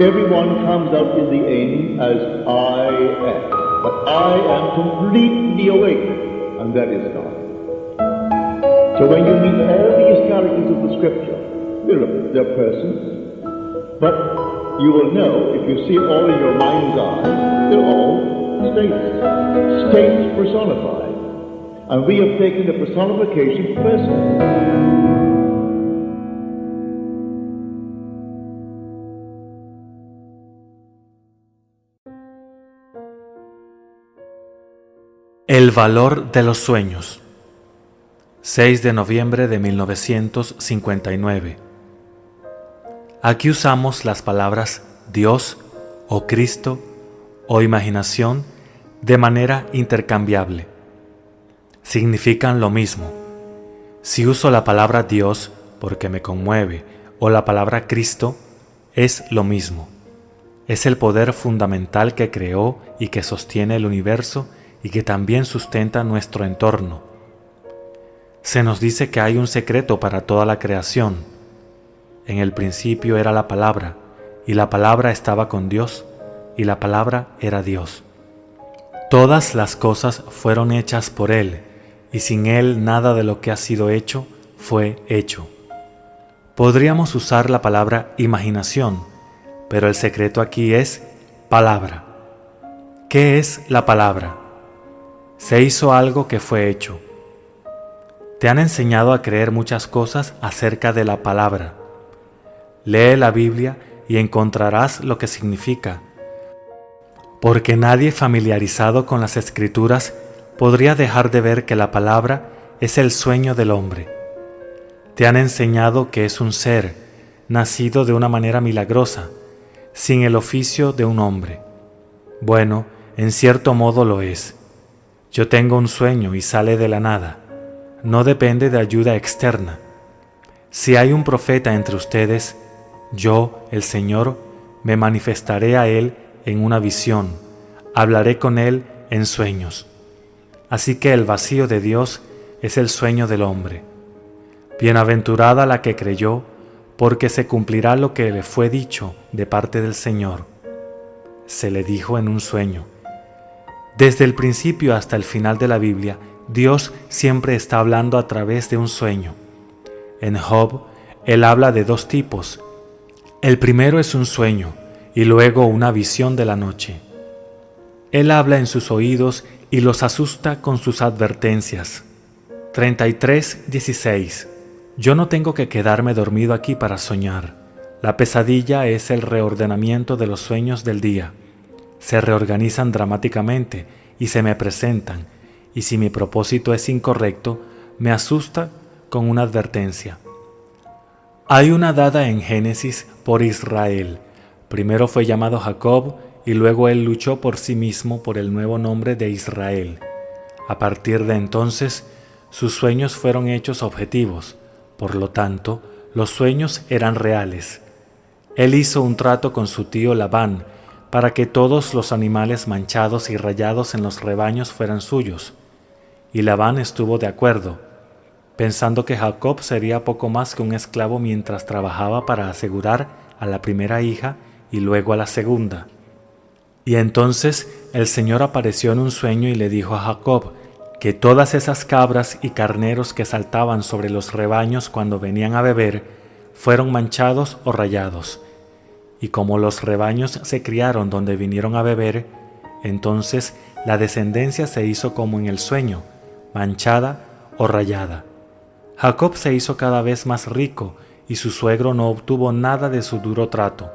Everyone comes out in the end as I am, but I am completely awake, and that is God. So when you meet all these characters of the Scripture, they're persons, but you will know, if you see it all in your mind's eye, they're all states personified. And we have taken the personification personally. El valor de los sueños. 6 de noviembre de 1959. Aquí usamos las palabras Dios o Cristo o imaginación de manera intercambiable. Significan lo mismo. Si uso la palabra Dios porque me conmueve o la palabra Cristo, es lo mismo. Es el poder fundamental que creó y que sostiene el universo y que también sustenta nuestro entorno. Se nos dice que hay un secreto para toda la creación. En el principio era la palabra, y la palabra estaba con Dios, y la palabra era Dios. Todas las cosas fueron hechas por Él, y sin Él nada de lo que ha sido hecho fue hecho. Podríamos usar la palabra imaginación, pero el secreto aquí es palabra. ¿Qué es la palabra? Se hizo algo que fue hecho. Te han enseñado a creer muchas cosas acerca de la palabra. Lee la Biblia y encontrarás lo que significa, porque nadie familiarizado con las Escrituras podría dejar de ver que la palabra es el sueño del hombre. Te han enseñado que es un ser, nacido de una manera milagrosa, sin el oficio de un hombre. Bueno, en cierto modo lo es. Yo tengo un sueño y sale de la nada. No depende de ayuda externa. Si hay un profeta entre ustedes, yo, el Señor, me manifestaré a él en una visión, hablaré con él en sueños. Así que el vacío de Dios es el sueño del hombre. Bienaventurada la que creyó, porque se cumplirá lo que le fue dicho de parte del Señor. Se le dijo en un sueño. Desde el principio hasta el final de la Biblia, Dios siempre está hablando a través de un sueño. En Job, Él habla de dos tipos. El primero es un sueño y luego una visión de la noche. Él habla en sus oídos y los asusta con sus advertencias. 33:16. Yo no tengo que quedarme dormido aquí para soñar. La pesadilla es el reordenamiento de los sueños del día. Se reorganizan dramáticamente y se me presentan, y si mi propósito es incorrecto, me asusta con una advertencia. Hay una dada en Génesis por Israel. Primero fue llamado Jacob y luego él luchó por sí mismo por el nuevo nombre de Israel. A partir de entonces, sus sueños fueron hechos objetivos. Por lo tanto, los sueños eran reales. Él hizo un trato con su tío Labán para que todos los animales manchados y rayados en los rebaños fueran suyos. Y Labán estuvo de acuerdo, pensando que Jacob sería poco más que un esclavo mientras trabajaba para asegurar a la primera hija y luego a la segunda. Y entonces el Señor apareció en un sueño y le dijo a Jacob que todas esas cabras y carneros que saltaban sobre los rebaños cuando venían a beber fueron manchados o rayados. Y como los rebaños se criaron donde vinieron a beber, entonces la descendencia se hizo como en el sueño, manchada o rayada. Jacob se hizo cada vez más rico y su suegro no obtuvo nada de su duro trato.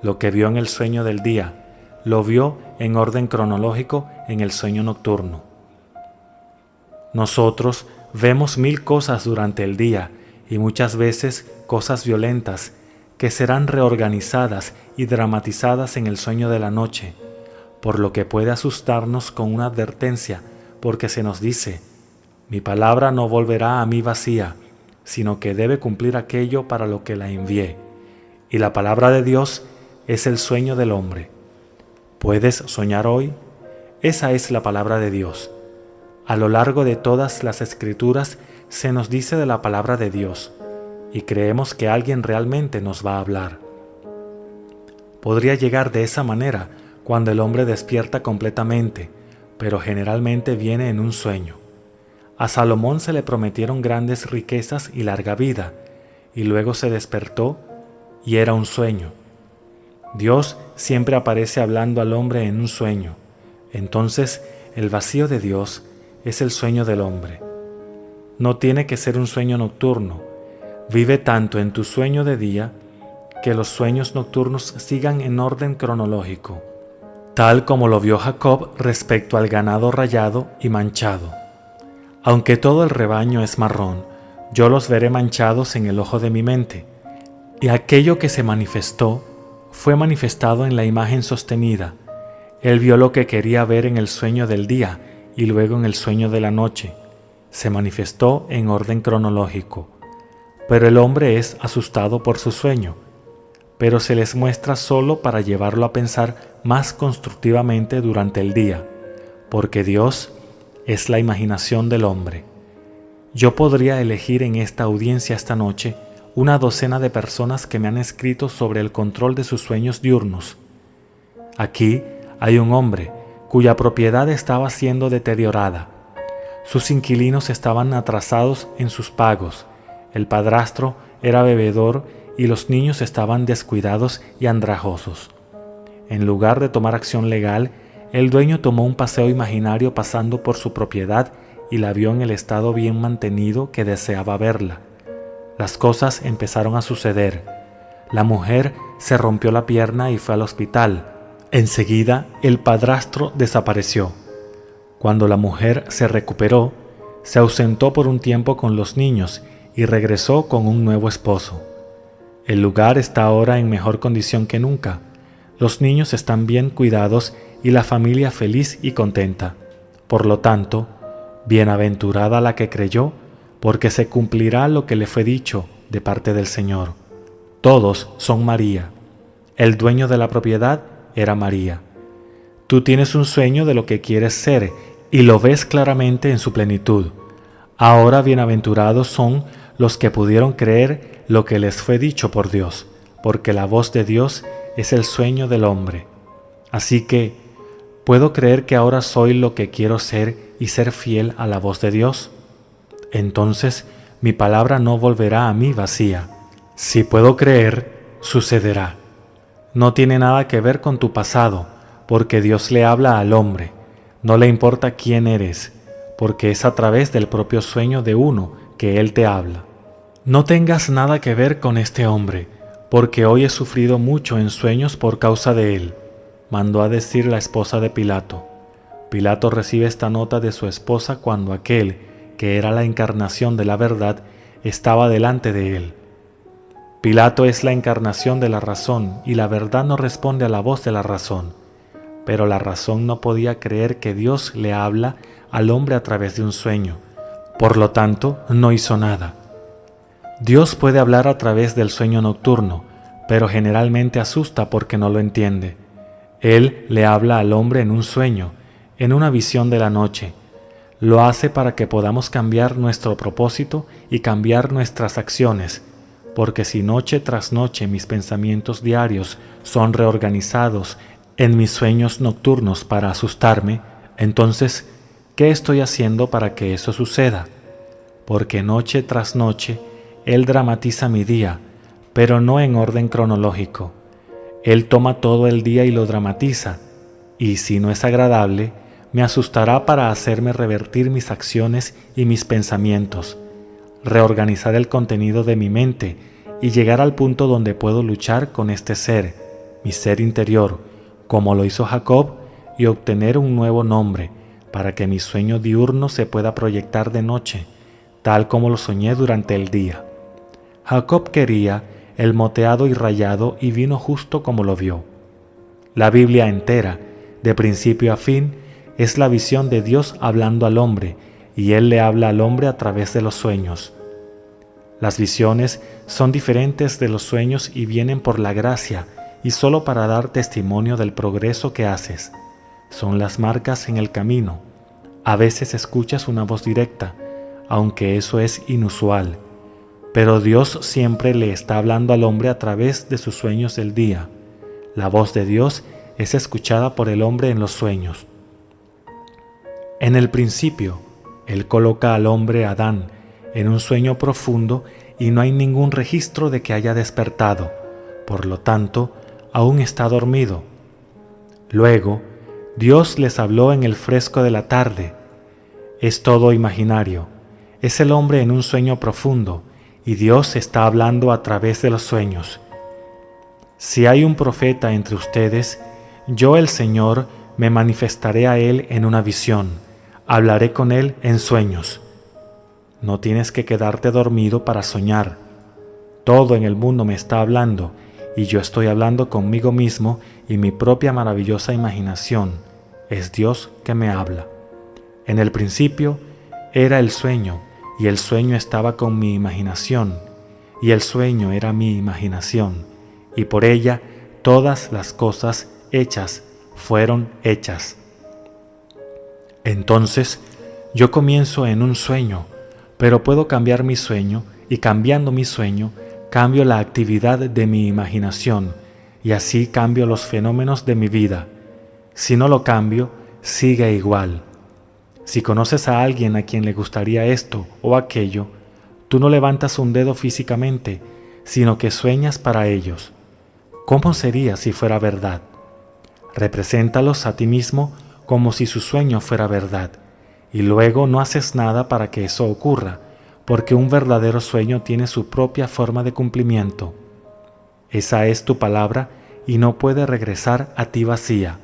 Lo que vio en el sueño del día, lo vio en orden cronológico en el sueño nocturno. Nosotros vemos 1000 cosas durante el día y muchas veces cosas violentas que serán reorganizadas y dramatizadas en el sueño de la noche, por lo que puede asustarnos con una advertencia, porque se nos dice, mi palabra no volverá a mí vacía, sino que debe cumplir aquello para lo que la envié. Y la palabra de Dios es el sueño del hombre. ¿Puedes soñar hoy? Esa es la palabra de Dios. A lo largo de todas las Escrituras se nos dice de la palabra de Dios, y creemos que alguien realmente nos va a hablar. Podría llegar de esa manera cuando el hombre despierta completamente, pero generalmente viene en un sueño. A Salomón se le prometieron grandes riquezas y larga vida, y luego se despertó y era un sueño. Dios siempre aparece hablando al hombre en un sueño. Entonces, el vacío de Dios es el sueño del hombre. No tiene que ser un sueño nocturno. Vive tanto en tu sueño de día que los sueños nocturnos sigan en orden cronológico, tal como lo vio Jacob respecto al ganado rayado y manchado. Aunque todo el rebaño es marrón, yo los veré manchados en el ojo de mi mente. Y aquello que se manifestó fue manifestado en la imagen sostenida. Él vio lo que quería ver en el sueño del día y luego en el sueño de la noche. Se manifestó en orden cronológico. Pero el hombre es asustado por su sueño, pero se les muestra solo para llevarlo a pensar más constructivamente durante el día, porque Dios es la imaginación del hombre. Yo podría elegir en esta audiencia esta noche una docena de personas que me han escrito sobre el control de sus sueños diurnos. Aquí hay un hombre cuya propiedad estaba siendo deteriorada. Sus inquilinos estaban atrasados en sus pagos, el padrastro era bebedor y los niños estaban descuidados y andrajosos. En lugar de tomar acción legal, el dueño tomó un paseo imaginario pasando por su propiedad y la vio en el estado bien mantenido que deseaba verla. Las cosas empezaron a suceder. La mujer se rompió la pierna y fue al hospital. Enseguida, el padrastro desapareció. Cuando la mujer se recuperó, se ausentó por un tiempo con los niños y regresó con un nuevo esposo. El lugar está ahora en mejor condición que nunca. Los niños están bien cuidados y la familia feliz y contenta. Por lo tanto, bienaventurada la que creyó, porque se cumplirá lo que le fue dicho de parte del Señor. Todos son María. El dueño de la propiedad era María. Tú tienes un sueño de lo que quieres ser y lo ves claramente en su plenitud. Ahora bienaventurados son los que pudieron creer lo que les fue dicho por Dios, porque la voz de Dios es el sueño del hombre. Así que, ¿puedo creer que ahora soy lo que quiero ser y ser fiel a la voz de Dios? Entonces mi palabra no volverá a mí vacía. Si puedo creer, sucederá. No tiene nada que ver con tu pasado, porque Dios le habla al hombre. No le importa quién eres, porque es a través del propio sueño de uno que Él te habla. No tengas nada que ver con este hombre, porque hoy he sufrido mucho en sueños por causa de él, mandó a decir la esposa de Pilato. Pilato recibe esta nota de su esposa cuando aquel, que era la encarnación de la verdad, estaba delante de él. Pilato es la encarnación de la razón y la verdad no responde a la voz de la razón, pero la razón no podía creer que Dios le habla al hombre a través de un sueño, por lo tanto no hizo nada. Dios puede hablar a través del sueño nocturno, pero generalmente asusta porque no lo entiende. Él le habla al hombre en un sueño, en una visión de la noche. Lo hace para que podamos cambiar nuestro propósito y cambiar nuestras acciones, porque si noche tras noche mis pensamientos diarios son reorganizados en mis sueños nocturnos para asustarme, entonces, ¿qué estoy haciendo para que eso suceda? Porque noche tras noche Él dramatiza mi día, pero no en orden cronológico. Él toma todo el día y lo dramatiza, y si no es agradable, me asustará para hacerme revertir mis acciones y mis pensamientos, reorganizar el contenido de mi mente y llegar al punto donde puedo luchar con este ser, mi ser interior, como lo hizo Jacob, y obtener un nuevo nombre, para que mi sueño diurno se pueda proyectar de noche, tal como lo soñé durante el día. Jacob quería el moteado y rayado y vino justo como lo vio. La Biblia entera, de principio a fin, es la visión de Dios hablando al hombre, y Él le habla al hombre a través de los sueños. Las visiones son diferentes de los sueños y vienen por la gracia y solo para dar testimonio del progreso que haces. Son las marcas en el camino. A veces escuchas una voz directa, aunque eso es inusual. Pero Dios siempre le está hablando al hombre a través de sus sueños del día. La voz de Dios es escuchada por el hombre en los sueños. En el principio, Él coloca al hombre Adán en un sueño profundo y no hay ningún registro de que haya despertado, por lo tanto, aún está dormido. Luego, Dios les habló en el fresco de la tarde. Es todo imaginario. Es el hombre en un sueño profundo y Dios está hablando a través de los sueños. Si hay un profeta entre ustedes, yo el Señor me manifestaré a él en una visión, hablaré con él en sueños. No tienes que quedarte dormido para soñar. Todo en el mundo me está hablando y yo estoy hablando conmigo mismo y mi propia maravillosa imaginación. Es Dios que me habla. En el principio era el sueño y el sueño estaba con mi imaginación y el sueño era mi imaginación y por ella todas las cosas hechas fueron hechas. Entonces yo comienzo en un sueño, pero puedo cambiar mi sueño y cambiando mi sueño cambio la actividad de mi imaginación y así cambio los fenómenos de mi vida. Si no lo cambio, sigue igual. Si conoces a alguien a quien le gustaría esto o aquello, tú no levantas un dedo físicamente, sino que sueñas para ellos. ¿Cómo sería si fuera verdad? Represéntalos a ti mismo como si su sueño fuera verdad, y luego no haces nada para que eso ocurra, porque un verdadero sueño tiene su propia forma de cumplimiento. Esa es tu palabra y no puede regresar a ti vacía.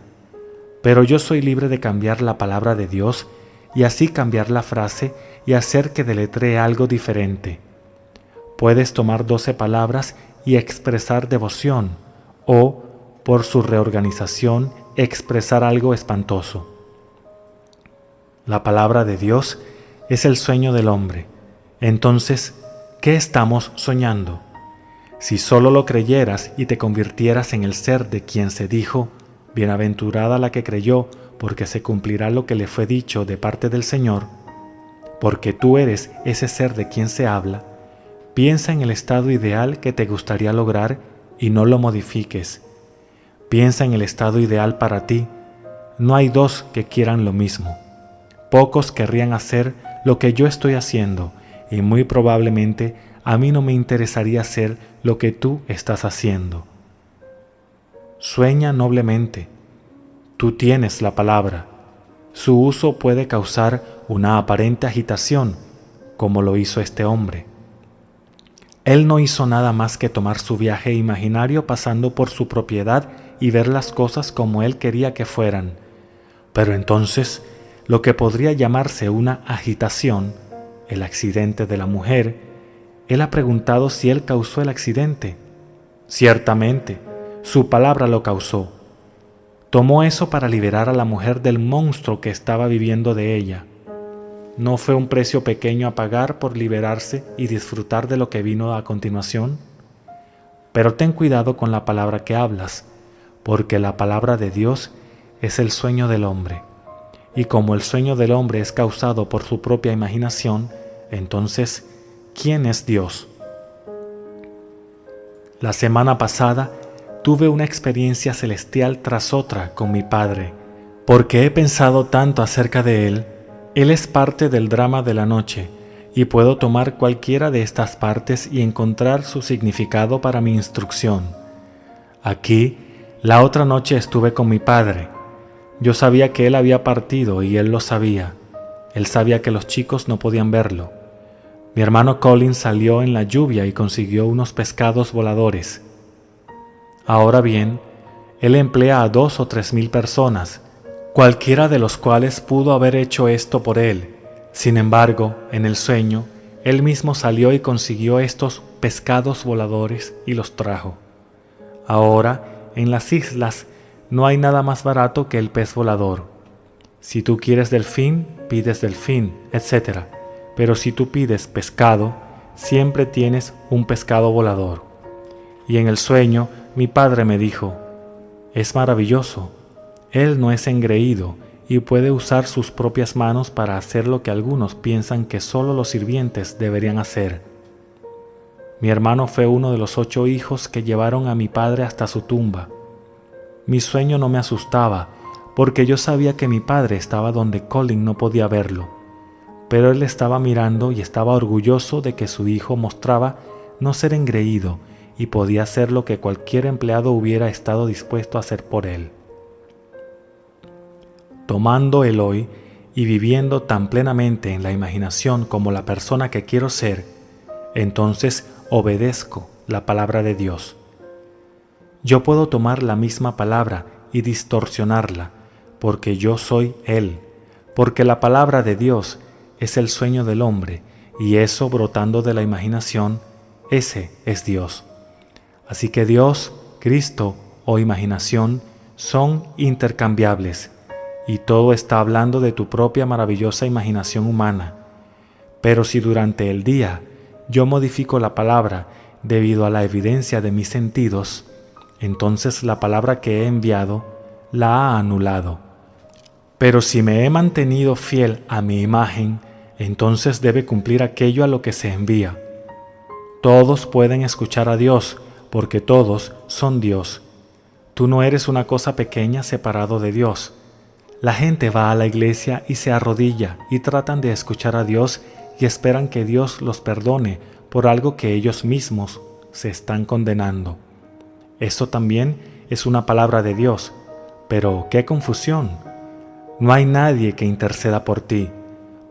Pero yo soy libre de cambiar la palabra de Dios y así cambiar la frase y hacer que deletree algo diferente. Puedes tomar 12 palabras y expresar devoción o, por su reorganización, expresar algo espantoso. La palabra de Dios es el sueño del hombre. Entonces, ¿qué estamos soñando? Si solo lo creyeras y te convirtieras en el ser de quien se dijo, bienaventurada la que creyó, porque se cumplirá lo que le fue dicho de parte del Señor, porque tú eres ese ser de quien se habla, piensa en el estado ideal que te gustaría lograr y no lo modifiques. Piensa en el estado ideal para ti. No hay dos que quieran lo mismo. Pocos querrían hacer lo que yo estoy haciendo y muy probablemente a mí no me interesaría hacer lo que tú estás haciendo. Sueña noblemente. Tú tienes la palabra. Su uso puede causar una aparente agitación, como lo hizo este hombre. Él no hizo nada más que tomar su viaje imaginario pasando por su propiedad y ver las cosas como él quería que fueran. Pero entonces, lo que podría llamarse una agitación, el accidente de la mujer, él ha preguntado si él causó el accidente. Ciertamente, su palabra lo causó. Tomó eso para liberar a la mujer del monstruo que estaba viviendo de ella. ¿No fue un precio pequeño a pagar por liberarse y disfrutar de lo que vino a continuación? Pero ten cuidado con la palabra que hablas, porque la palabra de Dios es el sueño del hombre. Y como el sueño del hombre es causado por su propia imaginación, entonces, ¿quién es Dios? La semana pasada tuve una experiencia celestial tras otra con mi padre, porque he pensado tanto acerca de él. Él es parte del drama de la noche, y puedo tomar cualquiera de estas partes y encontrar su significado para mi instrucción. Aquí, la otra noche estuve con mi padre. Yo sabía que él había partido y él lo sabía. Él sabía que los chicos no podían verlo. Mi hermano Colin salió en la lluvia y consiguió unos pescados voladores. Ahora bien, él emplea a 2 o 3 mil personas, cualquiera de los cuales pudo haber hecho esto por él. Sin embargo, en el sueño, él mismo salió y consiguió estos pescados voladores y los trajo. Ahora, en las islas, no hay nada más barato que el pez volador. Si tú quieres delfín, pides delfín, etc. Pero si tú pides pescado, siempre tienes un pescado volador. Y en el sueño, mi padre me dijo, es maravilloso. Él no es engreído y puede usar sus propias manos para hacer lo que algunos piensan que solo los sirvientes deberían hacer. Mi hermano fue uno de los 8 hijos que llevaron a mi padre hasta su tumba. Mi sueño no me asustaba, porque yo sabía que mi padre estaba donde Colin no podía verlo, pero él estaba mirando y estaba orgulloso de que su hijo mostraba no ser engreído y podía hacer lo que cualquier empleado hubiera estado dispuesto a hacer por él. Tomando el hoy y viviendo tan plenamente en la imaginación como la persona que quiero ser, entonces obedezco la palabra de Dios. Yo puedo tomar la misma palabra y distorsionarla, porque yo soy Él, porque la palabra de Dios es el sueño del hombre, y eso brotando de la imaginación, ese es Dios. Así que Dios, Cristo o imaginación son intercambiables, y todo está hablando de tu propia maravillosa imaginación humana. Pero si durante el día yo modifico la palabra debido a la evidencia de mis sentidos, entonces la palabra que he enviado la ha anulado. Pero si me he mantenido fiel a mi imagen, entonces debe cumplir aquello a lo que se envía. Todos pueden escuchar a Dios, porque todos son Dios. Tú no eres una cosa pequeña separado de Dios. La gente va a la iglesia y se arrodilla y tratan de escuchar a Dios y esperan que Dios los perdone por algo que ellos mismos se están condenando. Esto también es una palabra de Dios, pero ¡qué confusión! No hay nadie que interceda por ti,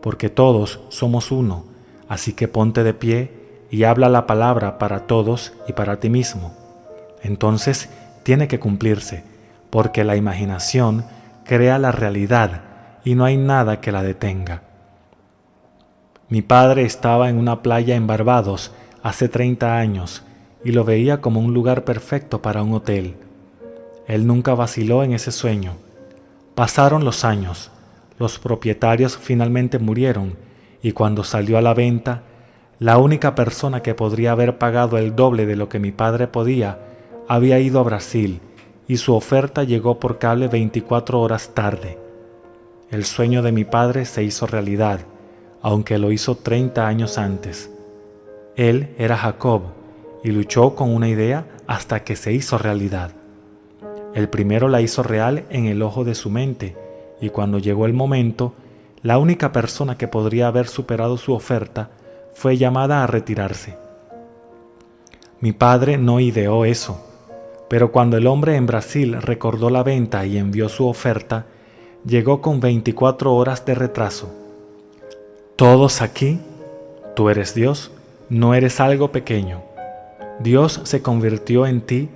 porque todos somos uno, así que ponte de pie y habla la palabra para todos y para ti mismo. Entonces tiene que cumplirse, porque la imaginación crea la realidad y no hay nada que la detenga. Mi padre estaba en una playa en Barbados hace 30 años y lo veía como un lugar perfecto para un hotel. Él nunca vaciló en ese sueño. Pasaron los años, los propietarios finalmente murieron y cuando salió a la venta, la única persona que podría haber pagado el doble de lo que mi padre podía había ido a Brasil y su oferta llegó por cable 24 horas tarde. El sueño de mi padre se hizo realidad, aunque lo hizo 30 años antes. Él era Jacob y luchó con una idea hasta que se hizo realidad. El primero la hizo real en el ojo de su mente, y cuando llegó el momento, la única persona que podría haber superado su oferta fue llamada a retirarse. Mi padre no ideó eso, pero cuando el hombre en Brasil recordó la venta y envió su oferta, llegó con 24 horas de retraso. Todos aquí, tú eres Dios, no eres algo pequeño. Dios se convirtió en ti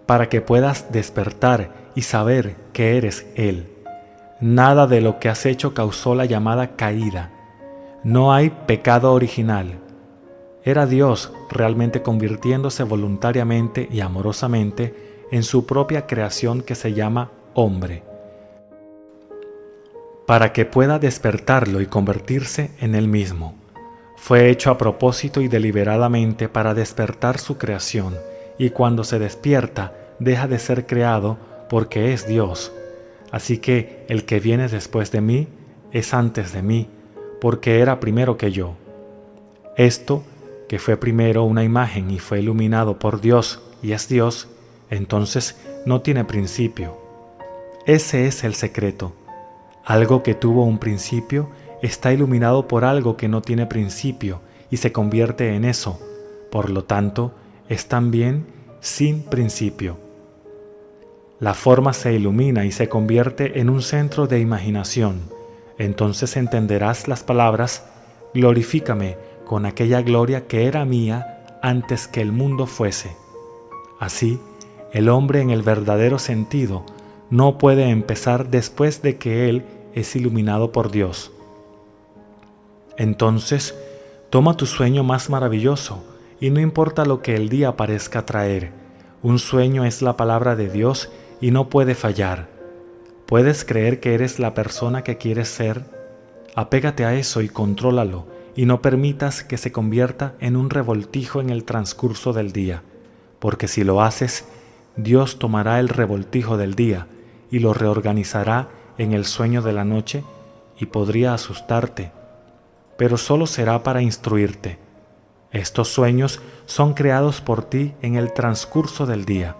para que puedas despertar y saber que eres Él. Nada de lo que has hecho causó la llamada caída. No hay pecado original. Era Dios realmente convirtiéndose voluntariamente y amorosamente en su propia creación que se llama hombre, para que pueda despertarlo y convertirse en Él mismo. Fue hecho a propósito y deliberadamente para despertar su creación, y cuando se despierta, deja de ser creado porque es Dios. Así que el que viene después de mí es antes de mí, porque era primero que yo. Esto, que fue primero una imagen y fue iluminado por Dios y es Dios, entonces no tiene principio. Ese es el secreto. Algo que tuvo un principio está iluminado por algo que no tiene principio y se convierte en eso. Por lo tanto, es también sin principio. La forma se ilumina y se convierte en un centro de imaginación. Entonces entenderás las palabras: glorifícame con aquella gloria que era mía antes que el mundo fuese. Así, el hombre en el verdadero sentido no puede empezar después de que él es iluminado por Dios. Entonces, toma tu sueño más maravilloso y no importa lo que el día parezca traer. Un sueño es la palabra de Dios y no puede fallar. ¿Puedes creer que eres la persona que quieres ser? Apégate a eso y contrólalo, y no permitas que se convierta en un revoltijo en el transcurso del día, porque si lo haces, Dios tomará el revoltijo del día y lo reorganizará en el sueño de la noche y podría asustarte, pero solo será para instruirte. Estos sueños son creados por ti en el transcurso del día,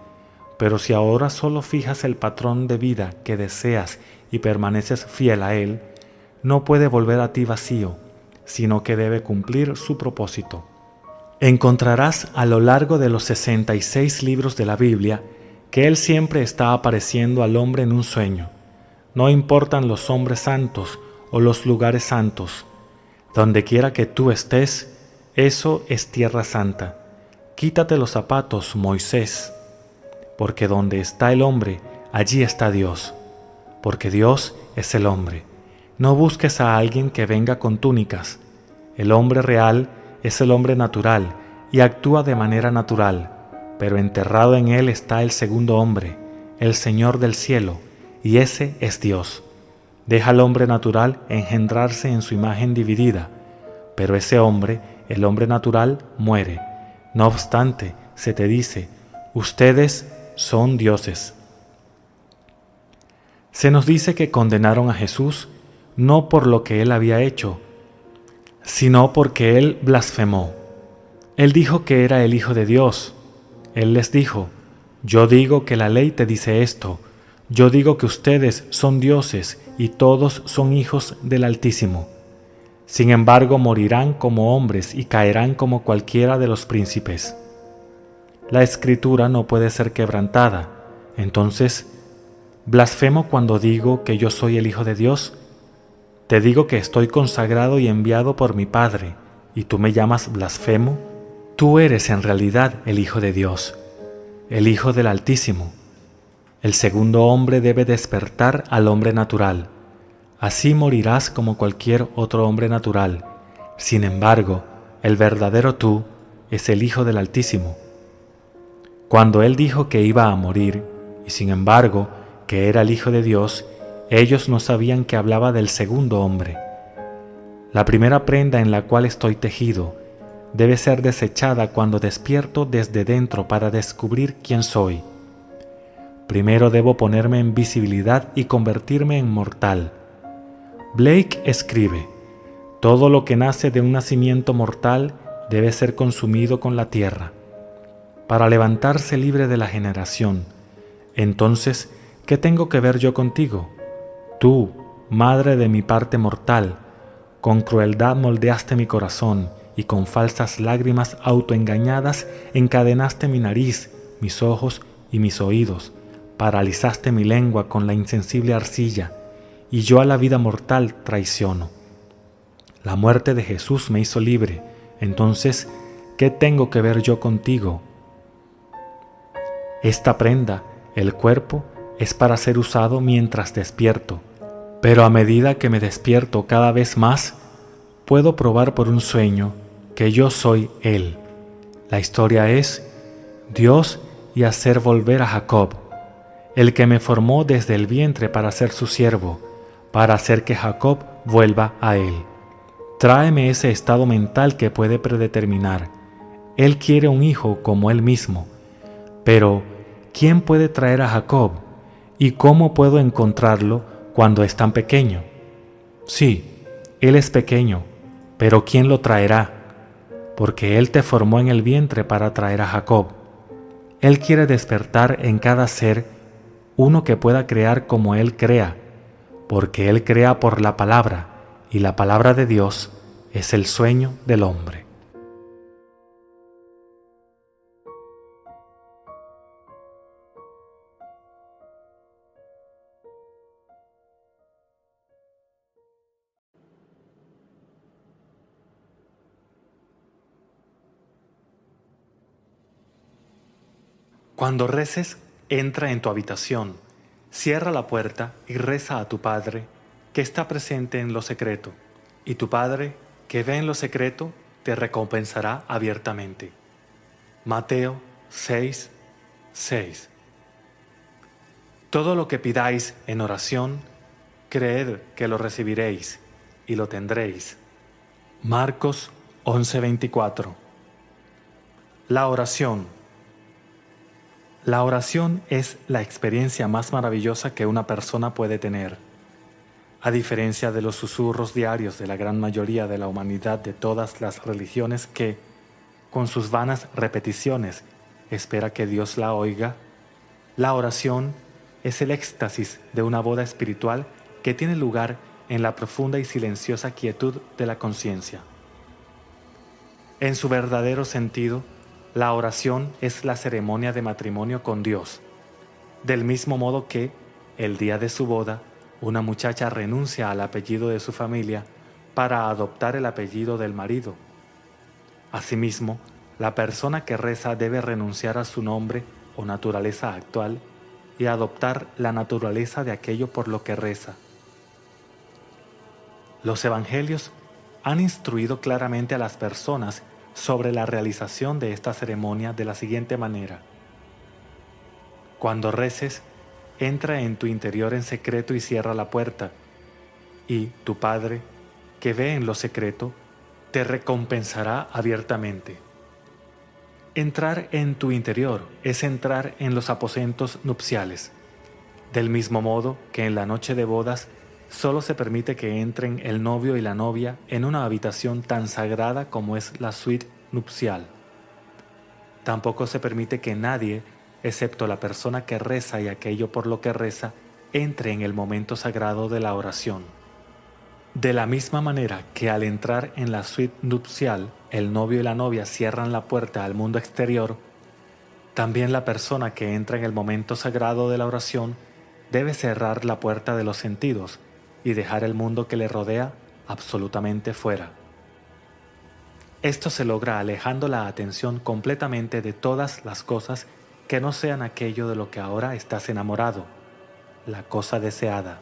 Pero si ahora solo fijas el patrón de vida que deseas y permaneces fiel a él, no puede volver a ti vacío, sino que debe cumplir su propósito. Encontrarás a lo largo de los 66 libros de la Biblia que Él siempre está apareciendo al hombre en un sueño. No importan los hombres santos o los lugares santos. Donde quiera que tú estés, eso es tierra santa. Quítate los zapatos, Moisés, porque donde está el hombre, allí está Dios, porque Dios es el hombre. No busques a alguien que venga con túnicas. El hombre real es el hombre natural y actúa de manera natural, pero enterrado en él está el segundo hombre, el Señor del cielo, y ese es Dios. Deja al hombre natural engendrarse en su imagen dividida, pero ese hombre, el hombre natural, muere. No obstante, se te dice, ustedes son dioses. Se nos dice que condenaron a Jesús no por lo que él había hecho, sino porque él blasfemó. Él dijo que era el Hijo de Dios. Él les dijo, yo digo que la ley te dice esto, yo digo que ustedes son dioses y todos son hijos del Altísimo. Sin embargo, morirán como hombres y caerán como cualquiera de los príncipes. La Escritura no puede ser quebrantada. Entonces, ¿blasfemo cuando digo que yo soy el Hijo de Dios? Te digo que estoy consagrado y enviado por mi Padre, ¿y tú me llamas blasfemo? Tú eres en realidad el Hijo de Dios, el Hijo del Altísimo. El segundo hombre debe despertar al hombre natural. Así morirás como cualquier otro hombre natural. Sin embargo, el verdadero tú es el Hijo del Altísimo. Cuando él dijo que iba a morir, y sin embargo, que era el Hijo de Dios, ellos no sabían que hablaba del segundo hombre. La primera prenda en la cual estoy tejido debe ser desechada cuando despierto desde dentro para descubrir quién soy. Primero debo ponerme en visibilidad y convertirme en mortal. Blake escribe, todo lo que nace de un nacimiento mortal debe ser consumido con la tierra, para levantarse libre de la generación. Entonces, ¿qué tengo que ver yo contigo? Tú, madre de mi parte mortal, con crueldad moldeaste mi corazón y con falsas lágrimas autoengañadas encadenaste mi nariz, mis ojos y mis oídos, paralizaste mi lengua con la insensible arcilla, y yo a la vida mortal traiciono. La muerte de Jesús me hizo libre, entonces, ¿qué tengo que ver yo contigo? Esta prenda, el cuerpo, es para ser usado mientras despierto, pero a medida que me despierto cada vez más, puedo probar por un sueño que yo soy Él. La historia es Dios y hacer volver a Jacob, el que me formó desde el vientre para ser su siervo, para hacer que Jacob vuelva a Él. Tráeme ese estado mental que puede predeterminar. Él quiere un hijo como Él mismo, pero ¿quién puede traer a Jacob? ¿Y cómo puedo encontrarlo cuando es tan pequeño? Sí, Él es pequeño, pero ¿quién lo traerá? Porque Él te formó en el vientre para traer a Jacob. Él quiere despertar en cada ser uno que pueda crear como Él crea, porque Él crea por la palabra, y la palabra de Dios es el sueño del hombre. Cuando reces, entra en tu habitación, cierra la puerta y reza a tu Padre, que está presente en lo secreto, y tu Padre, que ve en lo secreto, te recompensará abiertamente. Mateo 6:6. Todo lo que pidáis en oración, creed que lo recibiréis y lo tendréis. Marcos 11:24. La oración. La oración es la experiencia más maravillosa que una persona puede tener. A diferencia de los susurros diarios de la gran mayoría de la humanidad de todas las religiones que, con sus vanas repeticiones, espera que Dios la oiga, La oración es el éxtasis de una boda espiritual que tiene lugar en la profunda y silenciosa quietud de la conciencia. En su verdadero sentido, la oración es la ceremonia de matrimonio con Dios, del mismo modo que, el día de su boda, una muchacha renuncia al apellido de su familia para adoptar el apellido del marido. Asimismo, la persona que reza debe renunciar a su nombre o naturaleza actual y adoptar la naturaleza de aquello por lo que reza. Los evangelios han instruido claramente a las personas sobre la realización de esta ceremonia de la siguiente manera. Cuando reces, entra en tu interior en secreto y cierra la puerta, y tu Padre, que ve en lo secreto, te recompensará abiertamente. Entrar en tu interior es entrar en los aposentos nupciales, del mismo modo que en la noche de bodas solo se permite que entren el novio y la novia en una habitación tan sagrada como es la suite nupcial. Tampoco se permite que nadie, excepto la persona que reza y aquello por lo que reza, entre en el momento sagrado de la oración. De la misma manera que al entrar en la suite nupcial, el novio y la novia cierran la puerta al mundo exterior, también la persona que entra en el momento sagrado de la oración debe cerrar la puerta de los sentidos y dejar el mundo que le rodea absolutamente fuera. Esto se logra alejando la atención completamente de todas las cosas que no sean aquello de lo que ahora estás enamorado, la cosa deseada.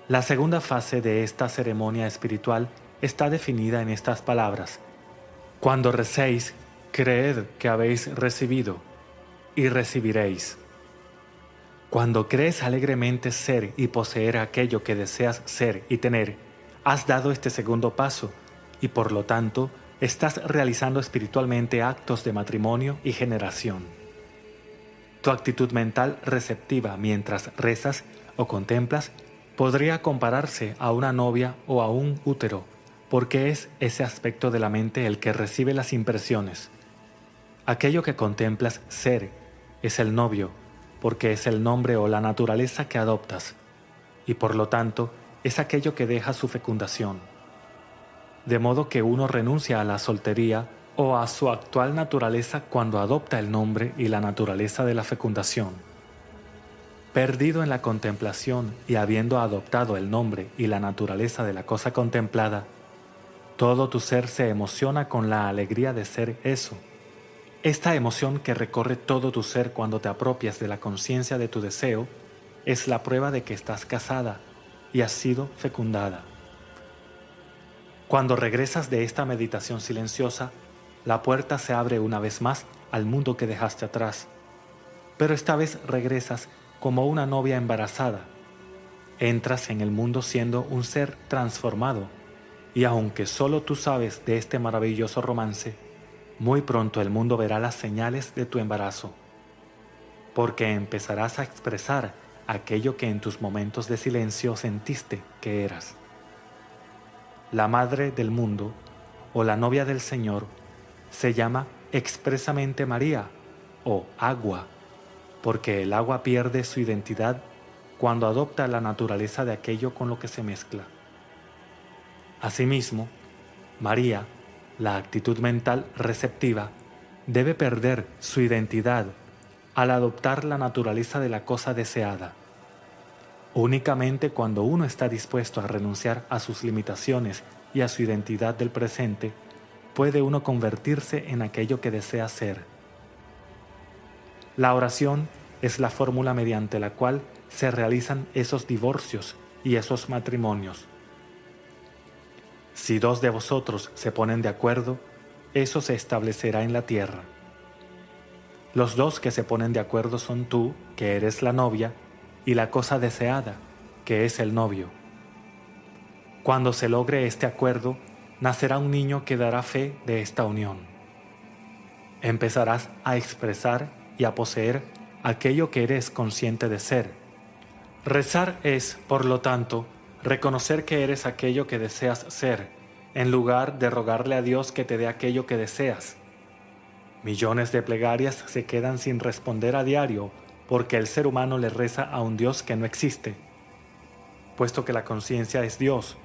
La segunda fase de esta ceremonia espiritual está definida en estas palabras: cuando recéis, creed que habéis recibido, y recibiréis. Cuando crees alegremente ser y poseer aquello que deseas ser y tener, has dado este segundo paso, y por lo tanto, estás realizando espiritualmente actos de matrimonio y generación. Tu actitud mental receptiva mientras rezas o contemplas podría compararse a una novia o a un útero, porque es ese aspecto de la mente el que recibe las impresiones. Aquello que contemplas ser es el novio, porque es el nombre o la naturaleza que adoptas, y por lo tanto es aquello que deja su fecundación. De modo que uno renuncia a la soltería o a su actual naturaleza cuando adopta el nombre y la naturaleza de la fecundación. Perdido en la contemplación y habiendo adoptado el nombre y la naturaleza de la cosa contemplada, todo tu ser se emociona con la alegría de ser eso. Esta emoción que recorre todo tu ser cuando te apropias de la conciencia de tu deseo es la prueba de que estás casada y has sido fecundada. Cuando regresas de esta meditación silenciosa, la puerta se abre una vez más al mundo que dejaste atrás, pero esta vez regresas como una novia embarazada. Entras en el mundo siendo un ser transformado, y aunque solo tú sabes de este maravilloso romance, muy pronto el mundo verá las señales de tu embarazo, porque empezarás a expresar aquello que en tus momentos de silencio sentiste que eras. La madre del mundo, o la novia del Señor, se llama expresamente María, o agua, porque el agua pierde su identidad cuando adopta la naturaleza de aquello con lo que se mezcla. Asimismo, María, la actitud mental receptiva, debe perder su identidad al adoptar la naturaleza de la cosa deseada. Únicamente cuando uno está dispuesto a renunciar a sus limitaciones y a su identidad del presente, puede uno convertirse en aquello que desea ser. La oración es la fórmula mediante la cual se realizan esos divorcios y esos matrimonios. Si dos de vosotros se ponen de acuerdo, eso se establecerá en la tierra. Los dos que se ponen de acuerdo son tú, que eres la novia, y la cosa deseada, que es el novio. Cuando se logre este acuerdo, nacerá un niño que dará fe de esta unión. Empezarás a expresar y a poseer aquello que eres consciente de ser. Rezar es, por lo tanto, reconocer que eres aquello que deseas ser, en lugar de rogarle a Dios que te dé aquello que deseas. Millones de plegarias se quedan sin responder a diario porque el ser humano le reza a un Dios que no existe. Puesto que la conciencia es Dios,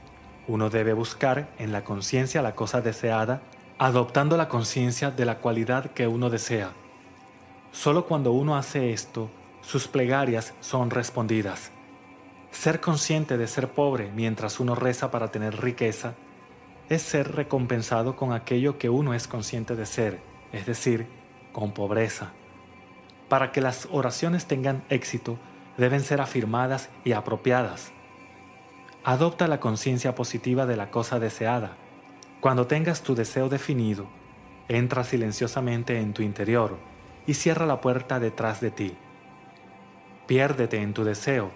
uno debe buscar en la conciencia la cosa deseada, adoptando la conciencia de la cualidad que uno desea. Solo cuando uno hace esto, sus plegarias son respondidas. Ser consciente de ser pobre mientras uno reza para tener riqueza es ser recompensado con aquello que uno es consciente de ser, es decir, con pobreza. Para que las oraciones tengan éxito, deben ser afirmadas y apropiadas. Adopta la conciencia positiva de la cosa deseada. Cuando tengas tu deseo definido, entra silenciosamente en tu interior y cierra la puerta detrás de ti. Piérdete en tu deseo.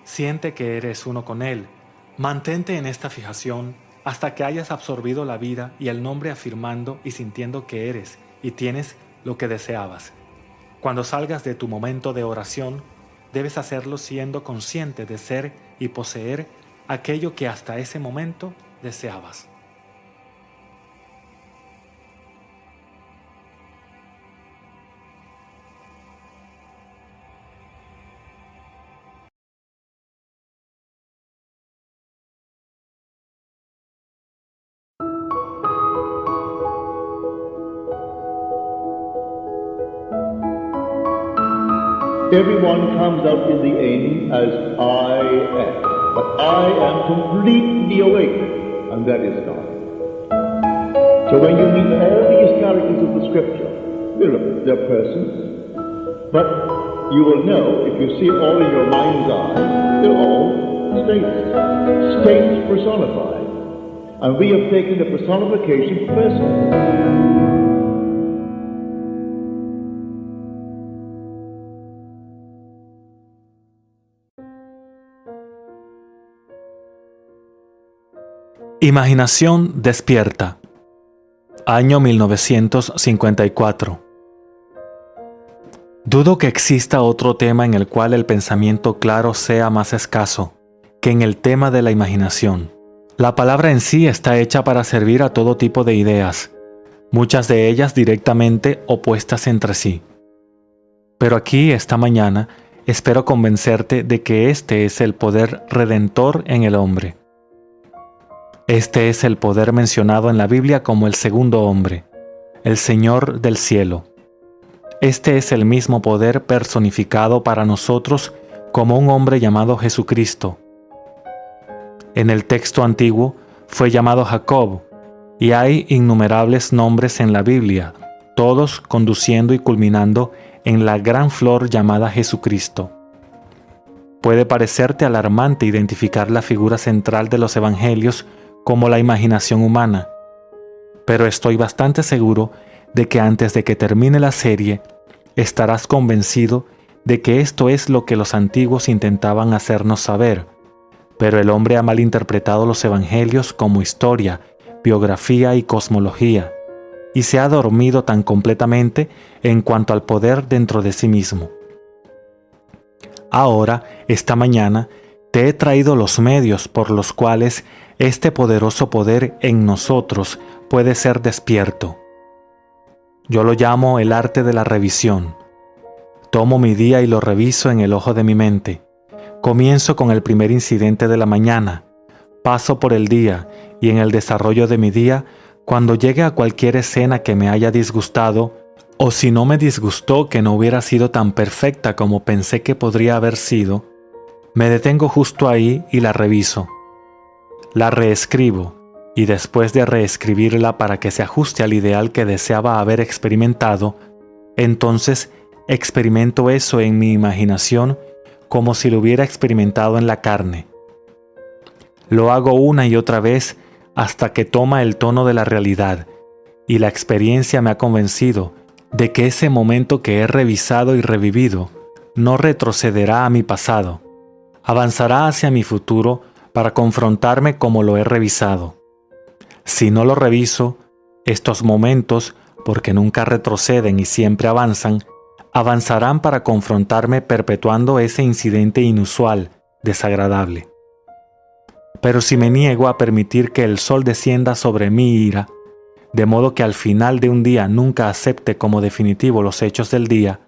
Siente que eres uno con él. Mantente en esta fijación hasta que hayas absorbido la vida y el nombre afirmando y sintiendo que eres y tienes lo que deseabas. Cuando salgas de tu momento de oración, debes hacerlo siendo consciente de ser y poseer aquello que hasta ese momento deseabas. Everyone comes out in the end as I am, but I am completely awake, and that is God. So when you meet all these characters of the scripture, they're persons, but you will know, if you see it all in your mind's eye, they're all states personified. And we have taken the personification personally. Imaginación despierta. Año 1954. Dudo que exista otro tema en el cual el pensamiento claro sea más escaso que en el tema de la imaginación. La palabra en sí está hecha para servir a todo tipo de ideas, muchas de ellas directamente opuestas entre sí. Pero aquí, esta mañana, espero convencerte de que este es el poder redentor en el hombre. Este es el poder mencionado en la Biblia como el segundo hombre, el Señor del cielo. Este es el mismo poder personificado para nosotros como un hombre llamado Jesucristo. En el texto antiguo fue llamado Jacob, y hay innumerables nombres en la Biblia, todos conduciendo y culminando en la gran flor llamada Jesucristo. Puede parecerte alarmante identificar la figura central de los evangelios como la imaginación humana, pero estoy bastante seguro de que antes de que termine la serie, estarás convencido de que esto es lo que los antiguos intentaban hacernos saber, pero el hombre ha malinterpretado los evangelios como historia, biografía y cosmología, y se ha dormido tan completamente en cuanto al poder dentro de sí mismo. Ahora, esta mañana, te he traído los medios por los cuales este poderoso poder en nosotros puede ser despierto. Yo lo llamo el arte de la revisión. Tomo mi día y lo reviso en el ojo de mi mente. Comienzo con el primer incidente de la mañana, paso por el día y en el desarrollo de mi día, cuando llegue a cualquier escena que me haya disgustado, o si no me disgustó que no hubiera sido tan perfecta como pensé que podría haber sido, me detengo justo ahí y la reviso. La reescribo, y después de reescribirla para que se ajuste al ideal que deseaba haber experimentado, entonces experimento eso en mi imaginación como si lo hubiera experimentado en la carne. Lo hago una y otra vez hasta que toma el tono de la realidad, y la experiencia me ha convencido de que ese momento que he revisado y revivido no retrocederá a mi pasado, avanzará hacia mi futuro para confrontarme como lo he revisado. Si no lo reviso, estos momentos, porque nunca retroceden y siempre avanzan, avanzarán para confrontarme perpetuando ese incidente inusual, desagradable. Pero si me niego a permitir que el sol descienda sobre mi ira, de modo que al final de un día nunca acepte como definitivo los hechos del día,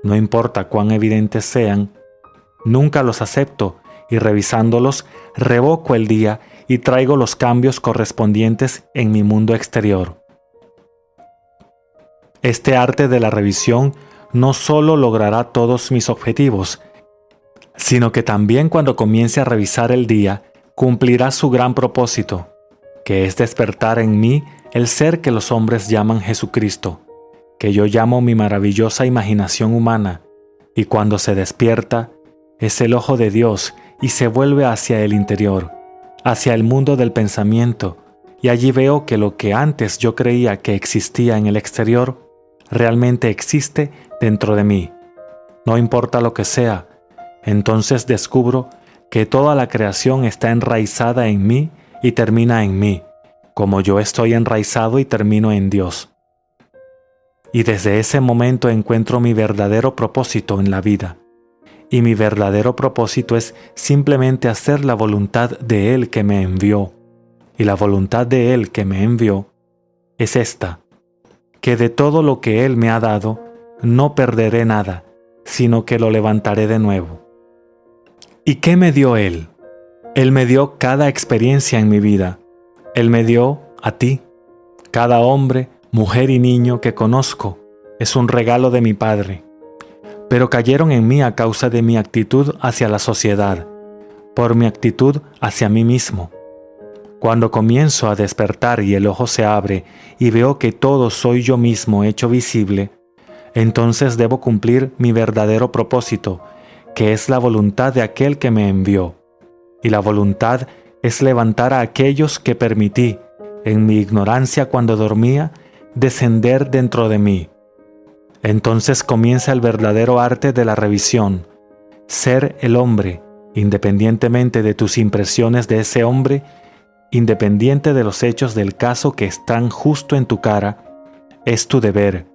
no importa cuán evidentes sean, nunca los acepto y revisándolos revoco el día y traigo los cambios correspondientes en mi mundo exterior. Este arte de la revisión no solo logrará todos mis objetivos, sino que también cuando comience a revisar el día, cumplirá su gran propósito, que es despertar en mí el ser que los hombres llaman Jesucristo, que yo llamo mi maravillosa imaginación humana, y cuando se despierta, es el ojo de Dios y se vuelve hacia el interior, hacia el mundo del pensamiento, y allí veo que lo que antes yo creía que existía en el exterior, realmente existe dentro de mí. No importa lo que sea, entonces descubro que toda la creación está enraizada en mí y termina en mí, como yo estoy enraizado y termino en Dios. Y desde ese momento encuentro mi verdadero propósito en la vida. Y mi verdadero propósito es simplemente hacer la voluntad de Él que me envió. Y la voluntad de Él que me envió es esta: que de todo lo que Él me ha dado, no perderé nada, sino que lo levantaré de nuevo. ¿Y qué me dio Él? Él me dio cada experiencia en mi vida. Él me dio a ti. Cada hombre, mujer y niño que conozco es un regalo de mi Padre. Pero cayeron en mí a causa de mi actitud hacia la sociedad, por mi actitud hacia mí mismo. Cuando comienzo a despertar y el ojo se abre y veo que todo soy yo mismo hecho visible, entonces debo cumplir mi verdadero propósito, que es la voluntad de aquel que me envió. Y la voluntad es levantar a aquellos que permití, en mi ignorancia cuando dormía, descender dentro de mí. Entonces comienza el verdadero arte de la revisión, ser el hombre, independientemente de tus impresiones de ese hombre, independiente de los hechos del caso que están justo en tu cara, es tu deber,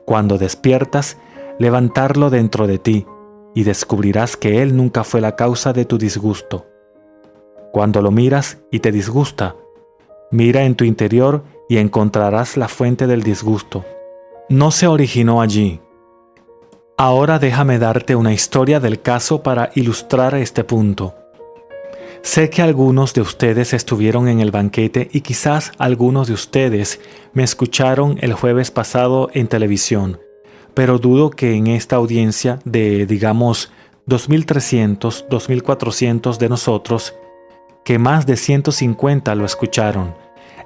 cuando despiertas, levantarlo dentro de ti, y descubrirás que él nunca fue la causa de tu disgusto. Cuando lo miras y te disgusta, mira en tu interior y encontrarás la fuente del disgusto. No se originó allí. Ahora déjame darte una historia del caso para ilustrar este punto. Sé que algunos de ustedes estuvieron en el banquete y quizás algunos de ustedes me escucharon el jueves pasado en televisión, pero dudo que en esta audiencia de, digamos, 2.300, 2.400 de nosotros, que más de 150 lo escucharon,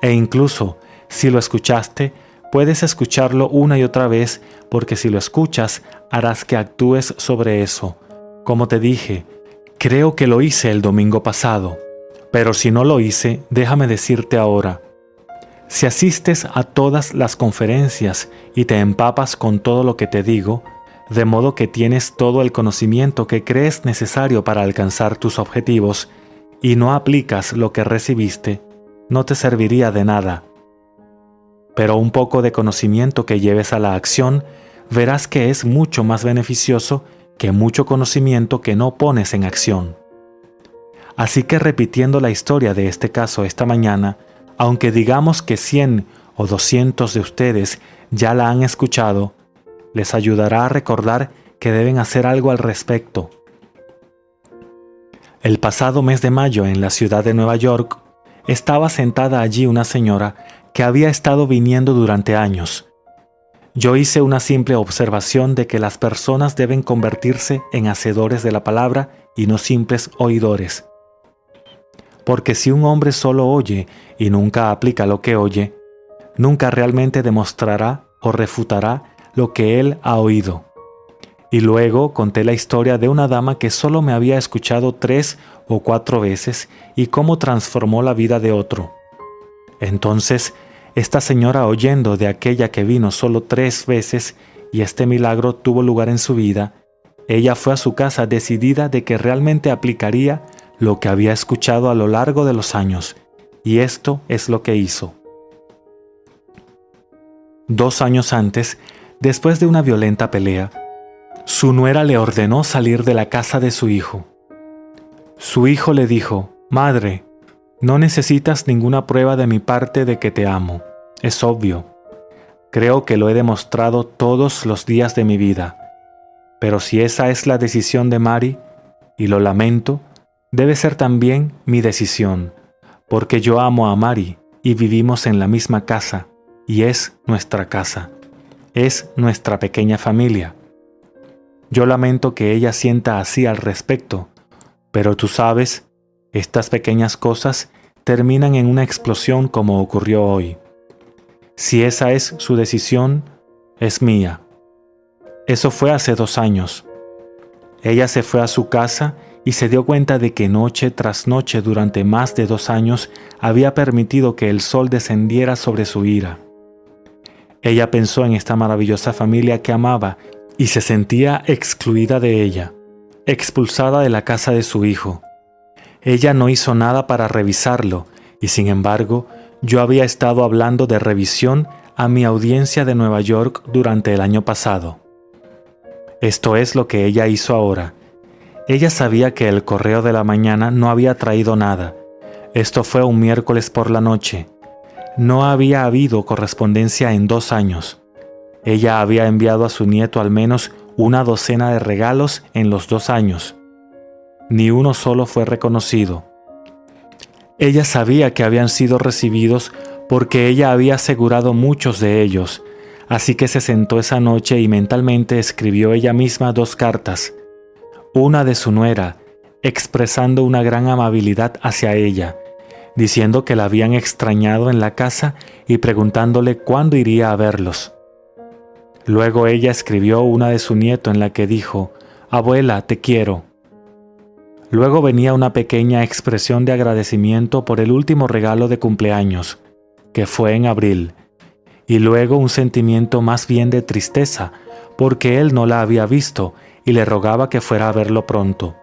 e incluso si lo escuchaste, puedes escucharlo una y otra vez, porque si lo escuchas, harás que actúes sobre eso. Como te dije, creo que lo hice el domingo pasado, pero si no lo hice, déjame decirte ahora. Si asistes a todas las conferencias y te empapas con todo lo que te digo, de modo que tienes todo el conocimiento que crees necesario para alcanzar tus objetivos, y no aplicas lo que recibiste, no te serviría de nada. Pero un poco de conocimiento que lleves a la acción, verás que es mucho más beneficioso que mucho conocimiento que no pones en acción. Así que repitiendo la historia de este caso esta mañana, aunque digamos que 100 o 200 de ustedes ya la han escuchado, les ayudará a recordar que deben hacer algo al respecto. El pasado mes de mayo en la ciudad de Nueva York, estaba sentada allí una señora que había estado viniendo durante años. Yo hice una simple observación de que las personas deben convertirse en hacedores de la palabra y no simples oidores. Porque si un hombre solo oye y nunca aplica lo que oye, nunca realmente demostrará o refutará lo que él ha oído. Y luego conté la historia de una dama que solo me había escuchado 3 o 4 veces y cómo transformó la vida de otro. Entonces, esta señora, oyendo de aquella que vino solo 3 veces y este milagro tuvo lugar en su vida, ella fue a su casa decidida de que realmente aplicaría lo que había escuchado a lo largo de los años, y esto es lo que hizo. 2 años antes, después de una violenta pelea, su nuera le ordenó salir de la casa de su hijo. Su hijo le dijo: «Madre, no necesitas ninguna prueba de mi parte de que te amo. es obvio. Creo que lo he demostrado todos los días de mi vida. Pero si esa es la decisión de Mary, y lo lamento, debe ser también mi decisión, porque yo amo a Mary y vivimos en la misma casa, y es nuestra casa. Es nuestra pequeña familia. Yo lamento que ella sienta así al respecto, pero tú sabes, estas pequeñas cosas terminan en una explosión como ocurrió hoy. Si esa es su decisión, es mía. Eso fue hace 2 años. Ella se fue a su casa y se dio cuenta de que noche tras noche durante más de 2 años había permitido que el sol descendiera sobre su ira. Ella pensó en esta maravillosa familia que amaba y se sentía excluida de ella, expulsada de la casa de su hijo. Ella no hizo nada para revisarlo y sin embargo yo había estado hablando de revisión a mi audiencia de Nueva York durante el año pasado. Esto es lo que ella hizo ahora. Ella sabía que el correo de la mañana no había traído nada. Esto fue un miércoles por la noche. No había habido correspondencia en 2 años. Ella había enviado a su nieto al menos una docena de regalos en los 2 años. Ni uno solo fue reconocido. Ella sabía que habían sido recibidos porque ella había asegurado muchos de ellos. Así que se sentó esa noche y mentalmente escribió ella misma 2 cartas. Una de su nuera, expresando una gran amabilidad hacia ella, diciendo que la habían extrañado en la casa y preguntándole cuándo iría a verlos. Luego ella escribió una de su nieto en la que dijo: «Abuela, te quiero». Luego venía una pequeña expresión de agradecimiento por el último regalo de cumpleaños, que fue en abril, y luego un sentimiento más bien de tristeza, porque él no la había visto y le rogaba que fuera a verlo pronto.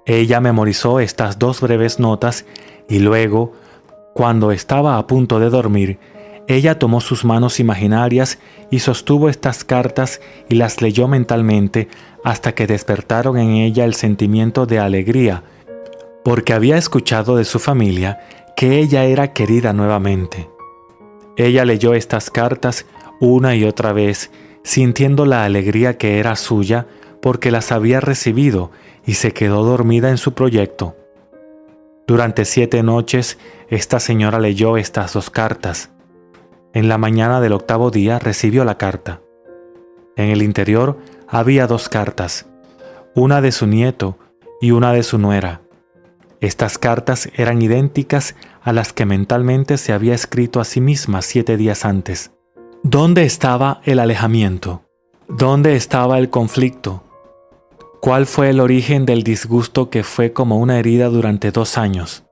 Ella memorizó estas 2 breves notas y luego, cuando estaba a punto de dormir, ella tomó sus manos imaginarias y sostuvo estas cartas y las leyó mentalmente hasta que despertaron en ella el sentimiento de alegría, porque había escuchado de su familia que ella era querida nuevamente. Ella leyó estas cartas una y otra vez, sintiendo la alegría que era suya porque las había recibido y se quedó dormida en su proyecto. Durante 7 noches, esta señora leyó estas 2 cartas. En la mañana del 8º día recibió la carta. En el interior había 2 cartas, una de su nieto y una de su nuera. Estas cartas eran idénticas a las que mentalmente se había escrito a sí misma 7 días antes. ¿Dónde estaba el alejamiento? ¿Dónde estaba el conflicto? ¿Cuál fue el origen del disgusto que fue como una herida durante 2 años?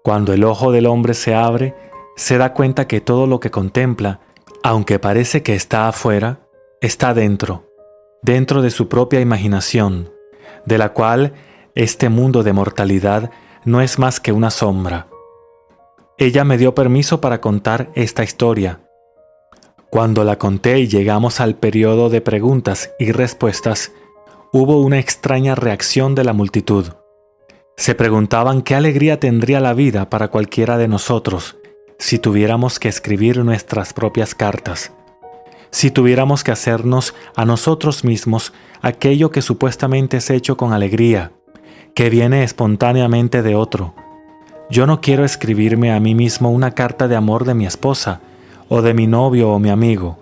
Cuando el ojo del hombre se abre, se da cuenta que todo lo que contempla, aunque parece que está afuera, está dentro de su propia imaginación, de la cual este mundo de mortalidad no es más que una sombra. Ella me dio permiso para contar esta historia. Cuando la conté y llegamos al periodo de preguntas y respuestas, hubo una extraña reacción de la multitud. Se preguntaban qué alegría tendría la vida para cualquiera de nosotros si tuviéramos que escribir nuestras propias cartas, si tuviéramos que hacernos a nosotros mismos aquello que supuestamente es hecho con alegría, que viene espontáneamente de otro. Yo no quiero escribirme a mí mismo una carta de amor de mi esposa, o de mi novio o mi amigo.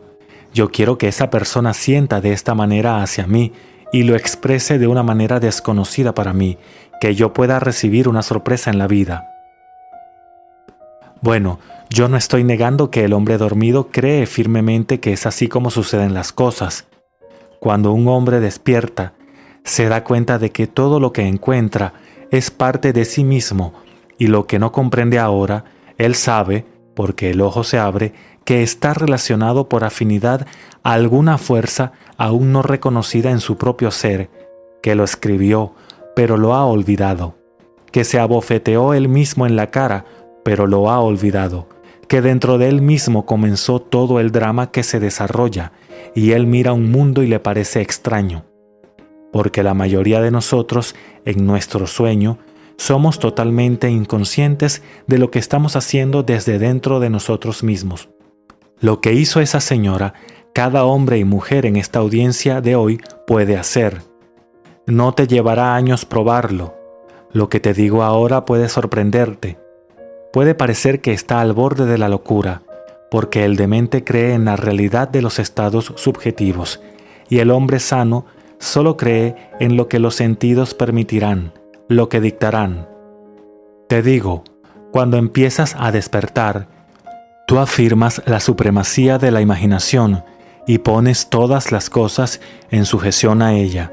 Yo quiero que esa persona sienta de esta manera hacia mí y lo exprese de una manera desconocida para mí, que yo pueda recibir una sorpresa en la vida. Bueno, yo no estoy negando que el hombre dormido cree firmemente que es así como suceden las cosas. Cuando un hombre despierta, se da cuenta de que todo lo que encuentra es parte de sí mismo y lo que no comprende ahora, él sabe, porque el ojo se abre, que está relacionado por afinidad a alguna fuerza aún no reconocida en su propio ser, que lo escribió, pero lo ha olvidado, que se abofeteó él mismo en la cara, pero lo ha olvidado, que dentro de él mismo comenzó todo el drama que se desarrolla, y él mira un mundo y le parece extraño. Porque la mayoría de nosotros, en nuestro sueño, somos totalmente inconscientes de lo que estamos haciendo desde dentro de nosotros mismos. Lo que hizo esa señora, cada hombre y mujer en esta audiencia de hoy puede hacer. No te llevará años probarlo. Lo que te digo ahora puede sorprenderte. Puede parecer que está al borde de la locura, porque el demente cree en la realidad de los estados subjetivos, y el hombre sano solo cree en lo que los sentidos permitirán, lo que dictarán. Te digo, cuando empiezas a despertar, tú afirmas la supremacía de la imaginación y pones todas las cosas en sujeción a ella.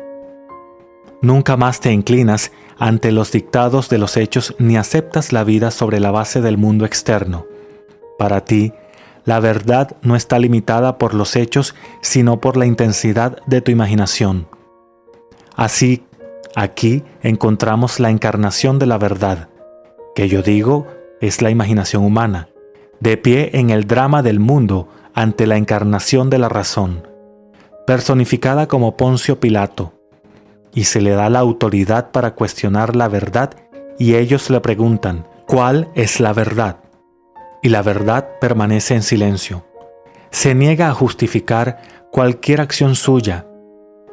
Nunca más te inclinas ante los dictados de los hechos ni aceptas la vida sobre la base del mundo externo. Para ti, la verdad no está limitada por los hechos, sino por la intensidad de tu imaginación. Así, aquí encontramos la encarnación de la verdad, que yo digo es la imaginación humana, de pie en el drama del mundo ante la encarnación de la razón, personificada como Poncio Pilato, y se le da la autoridad para cuestionar la verdad y ellos le preguntan, ¿cuál es la verdad? Y la verdad permanece en silencio. Se niega a justificar cualquier acción suya.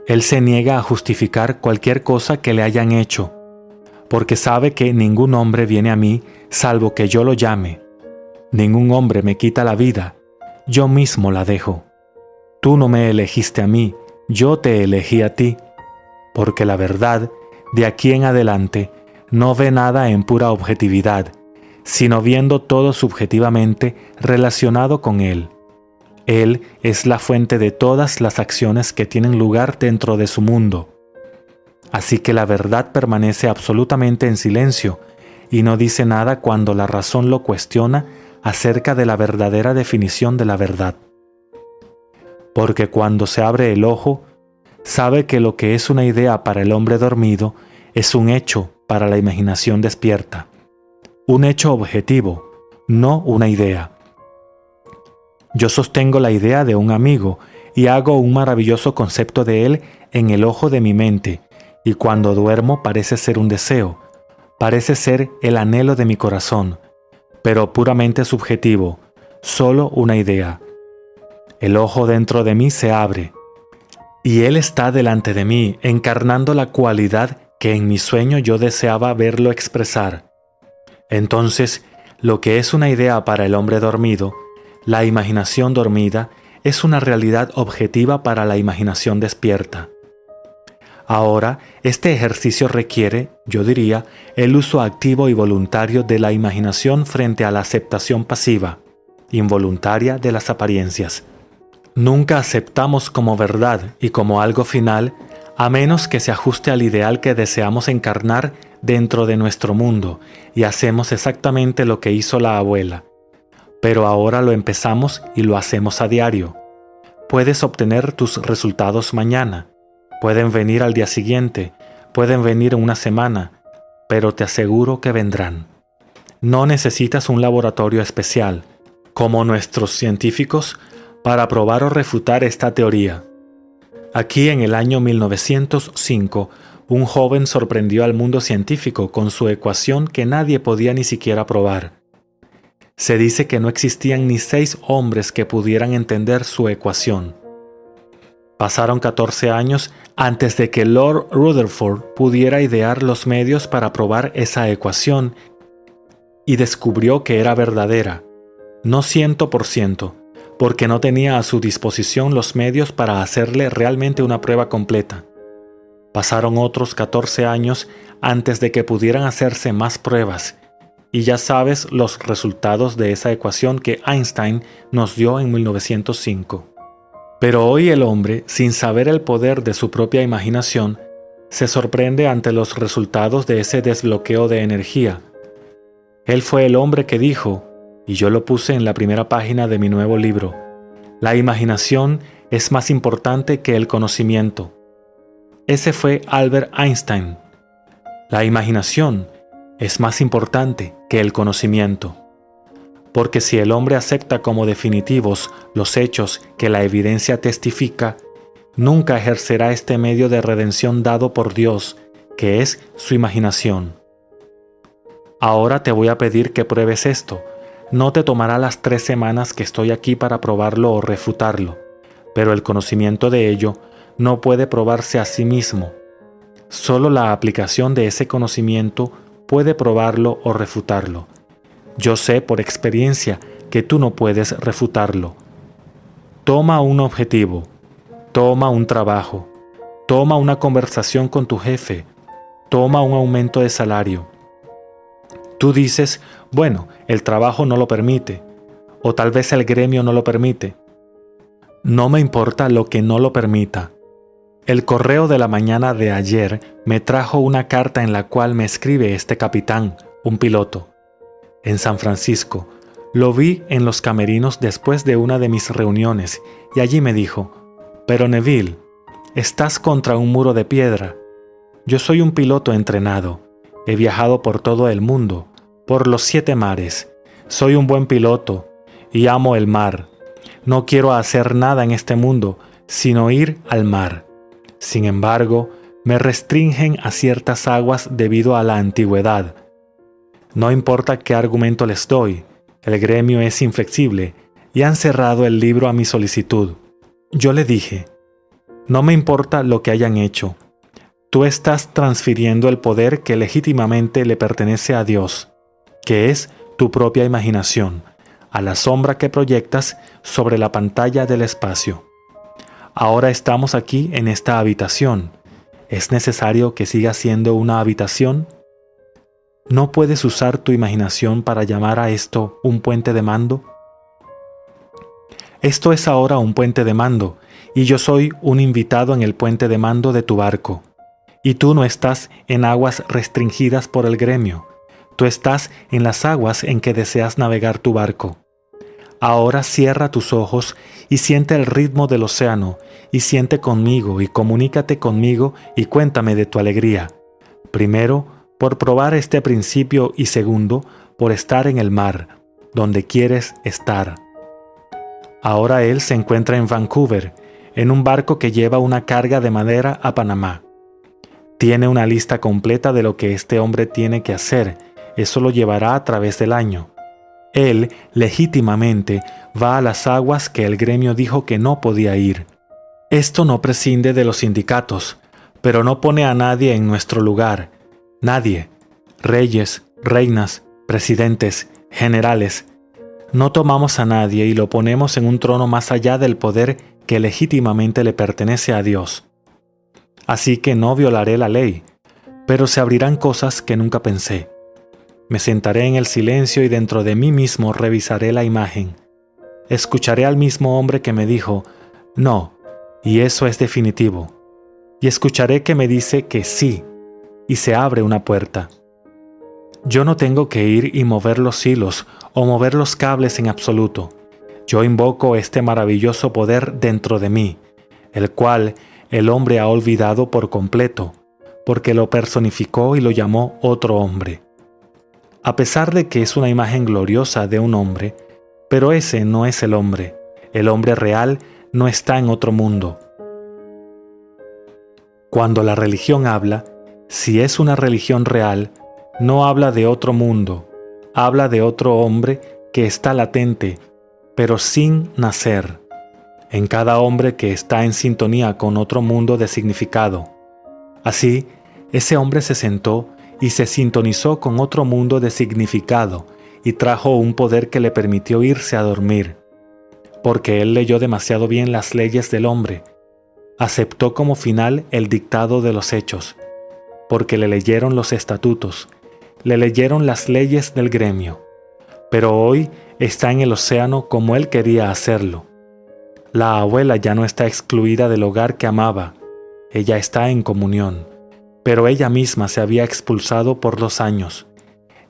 Él se niega a justificar cualquier cosa que le hayan hecho, porque sabe que ningún hombre viene a mí salvo que yo lo llame. Ningún hombre me quita la vida, yo mismo la dejo. Tú no me elegiste a mí, yo te elegí a ti, porque la verdad, de aquí en adelante, no ve nada en pura objetividad, sino viendo todo subjetivamente relacionado con Él. Él es la fuente de todas las acciones que tienen lugar dentro de su mundo. Así que la verdad permanece absolutamente en silencio y no dice nada cuando la razón lo cuestiona acerca de la verdadera definición de la verdad. Porque cuando se abre el ojo, sabe que lo que es una idea para el hombre dormido es un hecho para la imaginación despierta. Un hecho objetivo, no una idea. Yo sostengo la idea de un amigo y hago un maravilloso concepto de él en el ojo de mi mente, y cuando duermo parece ser un deseo, parece ser el anhelo de mi corazón, pero puramente subjetivo, solo una idea. El ojo dentro de mí se abre, y él está delante de mí, encarnando la cualidad que en mi sueño yo deseaba verlo expresar. Entonces, lo que es una idea para el hombre dormido, la imaginación dormida, es una realidad objetiva para la imaginación despierta. Ahora, este ejercicio requiere, yo diría, el uso activo y voluntario de la imaginación frente a la aceptación pasiva, involuntaria de las apariencias. Nunca aceptamos como verdad y como algo final, a menos que se ajuste al ideal que deseamos encarnar dentro de nuestro mundo, y hacemos exactamente lo que hizo la abuela. Pero ahora lo empezamos y lo hacemos a diario. Puedes obtener tus resultados mañana, pueden venir al día siguiente, pueden venir en una semana, pero te aseguro que vendrán. No necesitas un laboratorio especial, como nuestros científicos, para probar o refutar esta teoría. Aquí en el año 1905, un joven sorprendió al mundo científico con su ecuación que nadie podía ni siquiera probar. Se dice que no existían ni 6 hombres que pudieran entender su ecuación. Pasaron 14 años antes de que Lord Rutherford pudiera idear los medios para probar esa ecuación y descubrió que era verdadera, no 100%, porque no tenía a su disposición los medios para hacerle realmente una prueba completa. Pasaron otros 14 años antes de que pudieran hacerse más pruebas, y ya sabes los resultados de esa ecuación que Einstein nos dio en 1905. Pero hoy el hombre, sin saber el poder de su propia imaginación, se sorprende ante los resultados de ese desbloqueo de energía. Él fue el hombre que dijo, y yo lo puse en la primera página de mi nuevo libro, la imaginación es más importante que el conocimiento. Ese fue Albert Einstein. La imaginación es más importante que el conocimiento. Porque si el hombre acepta como definitivos los hechos que la evidencia testifica, nunca ejercerá este medio de redención dado por Dios, que es su imaginación. Ahora te voy a pedir que pruebes esto. No te tomará las 3 semanas que estoy aquí para probarlo o refutarlo, pero el conocimiento de ello no puede probarse a sí mismo. Solo la aplicación de ese conocimiento puede probarlo o refutarlo. Yo sé por experiencia que tú no puedes refutarlo. Toma un objetivo, toma un trabajo, toma una conversación con tu jefe, toma un aumento de salario. Tú dices, bueno, el trabajo no lo permite, o tal vez el gremio no lo permite. No me importa lo que no lo permita. El correo de la mañana de ayer me trajo una carta en la cual me escribe este capitán, un piloto. En San Francisco, lo vi en los camerinos después de una de mis reuniones y allí me dijo, pero Neville, estás contra un muro de piedra. Yo soy un piloto entrenado. He viajado por todo el mundo, por los 7 mares. Soy un buen piloto y amo el mar. No quiero hacer nada en este mundo, sino ir al mar. Sin embargo, me restringen a ciertas aguas debido a la antigüedad. No importa qué argumento les doy, el gremio es inflexible y han cerrado el libro a mi solicitud. Yo le dije, no me importa lo que hayan hecho. Tú estás transfiriendo el poder que legítimamente le pertenece a Dios, que es tu propia imaginación, a la sombra que proyectas sobre la pantalla del espacio. Ahora estamos aquí en esta habitación. ¿Es necesario que siga siendo una habitación? ¿No puedes usar tu imaginación para llamar a esto un puente de mando? Esto es ahora un puente de mando, y yo soy un invitado en el puente de mando de tu barco. Y tú no estás en aguas restringidas por el gremio. Tú estás en las aguas en que deseas navegar tu barco. Ahora cierra tus ojos y siente el ritmo del océano, y siente conmigo y comunícate conmigo y cuéntame de tu alegría. Primero, por probar este principio y segundo, por estar en el mar, donde quieres estar. Ahora él se encuentra en Vancouver, en un barco que lleva una carga de madera a Panamá. Tiene una lista completa de lo que este hombre tiene que hacer. Eso lo llevará a través del año. Él, legítimamente, va a las aguas que el gremio dijo que no podía ir. Esto no prescinde de los sindicatos, pero no pone a nadie en nuestro lugar. Nadie. Reyes, reinas, presidentes, generales. No tomamos a nadie y lo ponemos en un trono más allá del poder que legítimamente le pertenece a Dios. Así que no violaré la ley, pero se abrirán cosas que nunca pensé. Me sentaré en el silencio y dentro de mí mismo revisaré la imagen. Escucharé al mismo hombre que me dijo, no, y eso es definitivo. Y escucharé que me dice que sí, y se abre una puerta. Yo no tengo que ir y mover los hilos o mover los cables en absoluto. Yo invoco este maravilloso poder dentro de mí, el cual el hombre ha olvidado por completo, porque lo personificó y lo llamó otro hombre. A pesar de que es una imagen gloriosa de un hombre, pero ese no es el hombre real no está en otro mundo. Cuando la religión habla, si es una religión real, no habla de otro mundo, habla de otro hombre que está latente, pero sin nacer, en cada hombre que está en sintonía con otro mundo de significado. Así, ese hombre se sentó y se sintonizó con otro mundo de significado y trajo un poder que le permitió irse a dormir, porque él leyó demasiado bien las leyes del hombre. Aceptó como final el dictado de los hechos, porque le leyeron los estatutos, le leyeron las leyes del gremio, pero hoy está en el océano como él quería hacerlo. La abuela ya no está excluida del hogar que amaba, ella está en comunión, pero ella misma se había expulsado por 2 años,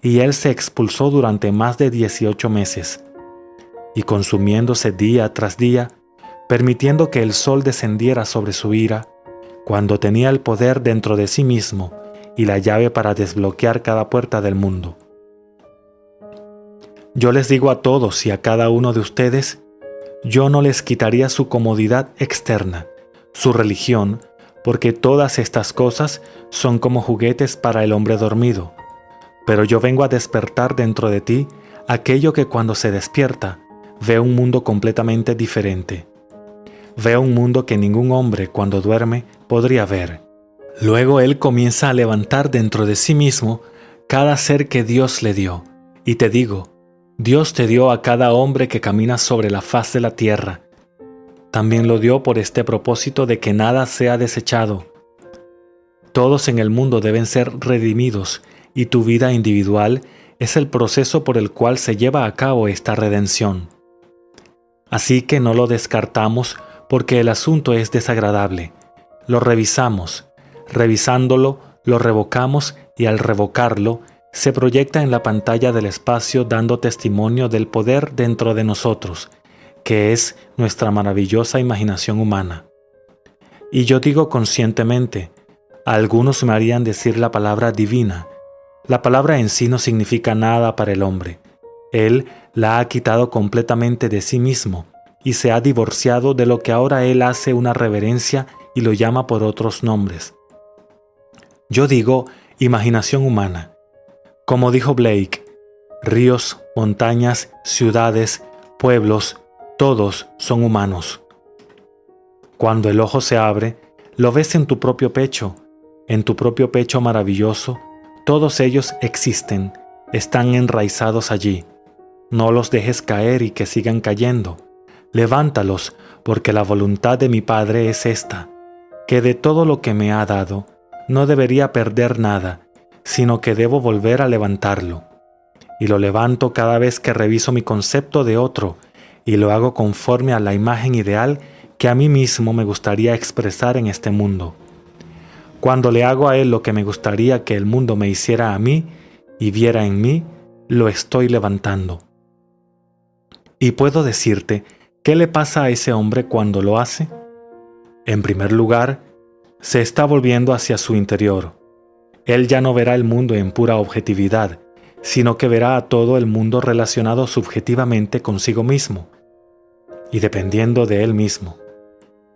y él se expulsó durante más de 18 meses, y consumiéndose día tras día, permitiendo que el sol descendiera sobre su ira, cuando tenía el poder dentro de sí mismo y la llave para desbloquear cada puerta del mundo. Yo les digo a todos y a cada uno de ustedes, yo no les quitaría su comodidad externa, su religión, porque todas estas cosas son como juguetes para el hombre dormido. pero yo vengo a despertar dentro de ti aquello que cuando se despierta ve un mundo completamente diferente. Ve un mundo que ningún hombre cuando duerme podría ver. Luego él comienza a levantar dentro de sí mismo cada ser que Dios le dio. Y te digo, Dios te dio a cada hombre que camina sobre la faz de la tierra. También lo dio por este propósito de que nada sea desechado. Todos en el mundo deben ser redimidos y tu vida individual es el proceso por el cual se lleva a cabo esta redención. Así que no lo descartamos porque el asunto es desagradable. Lo revisamos. Revisándolo, lo revocamos y al revocarlo, se proyecta en la pantalla del espacio dando testimonio del poder dentro de nosotros, que es nuestra maravillosa imaginación humana. Y yo digo conscientemente, algunos me harían decir la palabra divina. La palabra en sí no significa nada para el hombre. Él la ha quitado completamente de sí mismo y se ha divorciado de lo que ahora él hace una reverencia y lo llama por otros nombres. Yo digo imaginación humana. Como dijo Blake, ríos, montañas, ciudades, pueblos, todos son humanos. Cuando el ojo se abre, lo ves en tu propio pecho maravilloso, todos ellos existen, están enraizados allí. No los dejes caer y que sigan cayendo. Levántalos, porque la voluntad de mi Padre es esta, que de todo lo que me ha dado, no debería perder nada, sino que debo volver a levantarlo. Y lo levanto cada vez que reviso mi concepto de otro, y lo hago conforme a la imagen ideal que a mí mismo me gustaría expresar en este mundo. Cuando le hago a él lo que me gustaría que el mundo me hiciera a mí y viera en mí, lo estoy levantando. Y puedo decirte, ¿qué le pasa a ese hombre cuando lo hace? En primer lugar, se está volviendo hacia su interior. Él ya no verá el mundo en pura objetividad, sino que verá a todo el mundo relacionado subjetivamente consigo mismo y dependiendo de él mismo.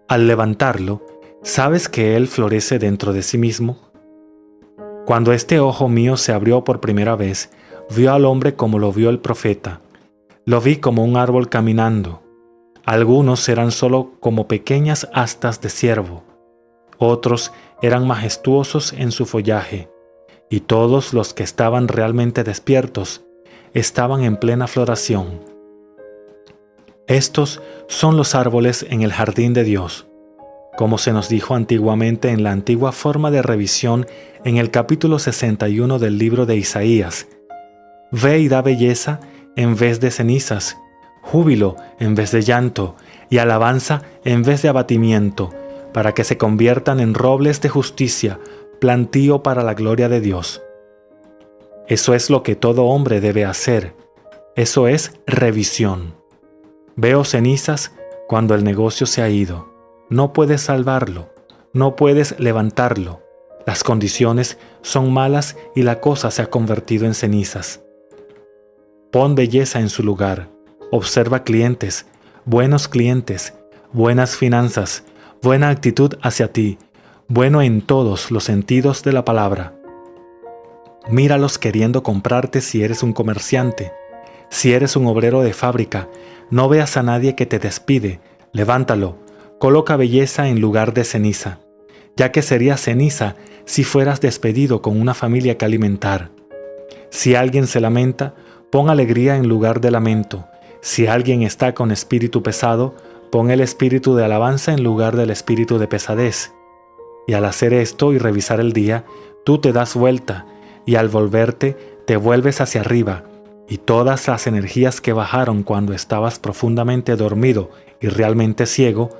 Al levantarlo, ¿sabes que él florece dentro de sí mismo? Cuando este ojo mío se abrió por primera vez, vio al hombre como lo vio el profeta. Lo vi como un árbol caminando. Algunos eran solo como pequeñas astas de ciervo. Otros eran majestuosos en su follaje, y todos los que estaban realmente despiertos estaban en plena floración. Estos son los árboles en el jardín de Dios, como se nos dijo antiguamente en la antigua forma de revisión en el capítulo 61 del libro de Isaías. Ve y da belleza en vez de cenizas, júbilo en vez de llanto, y alabanza en vez de abatimiento, para que se conviertan en robles de justicia, plantío para la gloria de Dios. Eso es lo que todo hombre debe hacer. Eso es revisión. Veo cenizas cuando el negocio se ha ido. No puedes salvarlo, no puedes levantarlo. Las condiciones son malas y la cosa se ha convertido en cenizas. Pon belleza en su lugar. Observa clientes, buenas finanzas, buena actitud hacia ti, bueno en todos los sentidos de la palabra. Míralos queriendo comprarte si eres un comerciante. Si eres un obrero de fábrica, no veas a nadie que te despide. Levántalo, coloca belleza en lugar de ceniza, ya que sería ceniza si fueras despedido con una familia que alimentar. Si alguien se lamenta, pon alegría en lugar de lamento. Si alguien está con espíritu pesado, pon el espíritu de alabanza en lugar del espíritu de pesadez. Y al hacer esto y revisar el día, tú te das vuelta, y al volverte, te vuelves hacia arriba, y todas las energías que bajaron cuando estabas profundamente dormido y realmente ciego,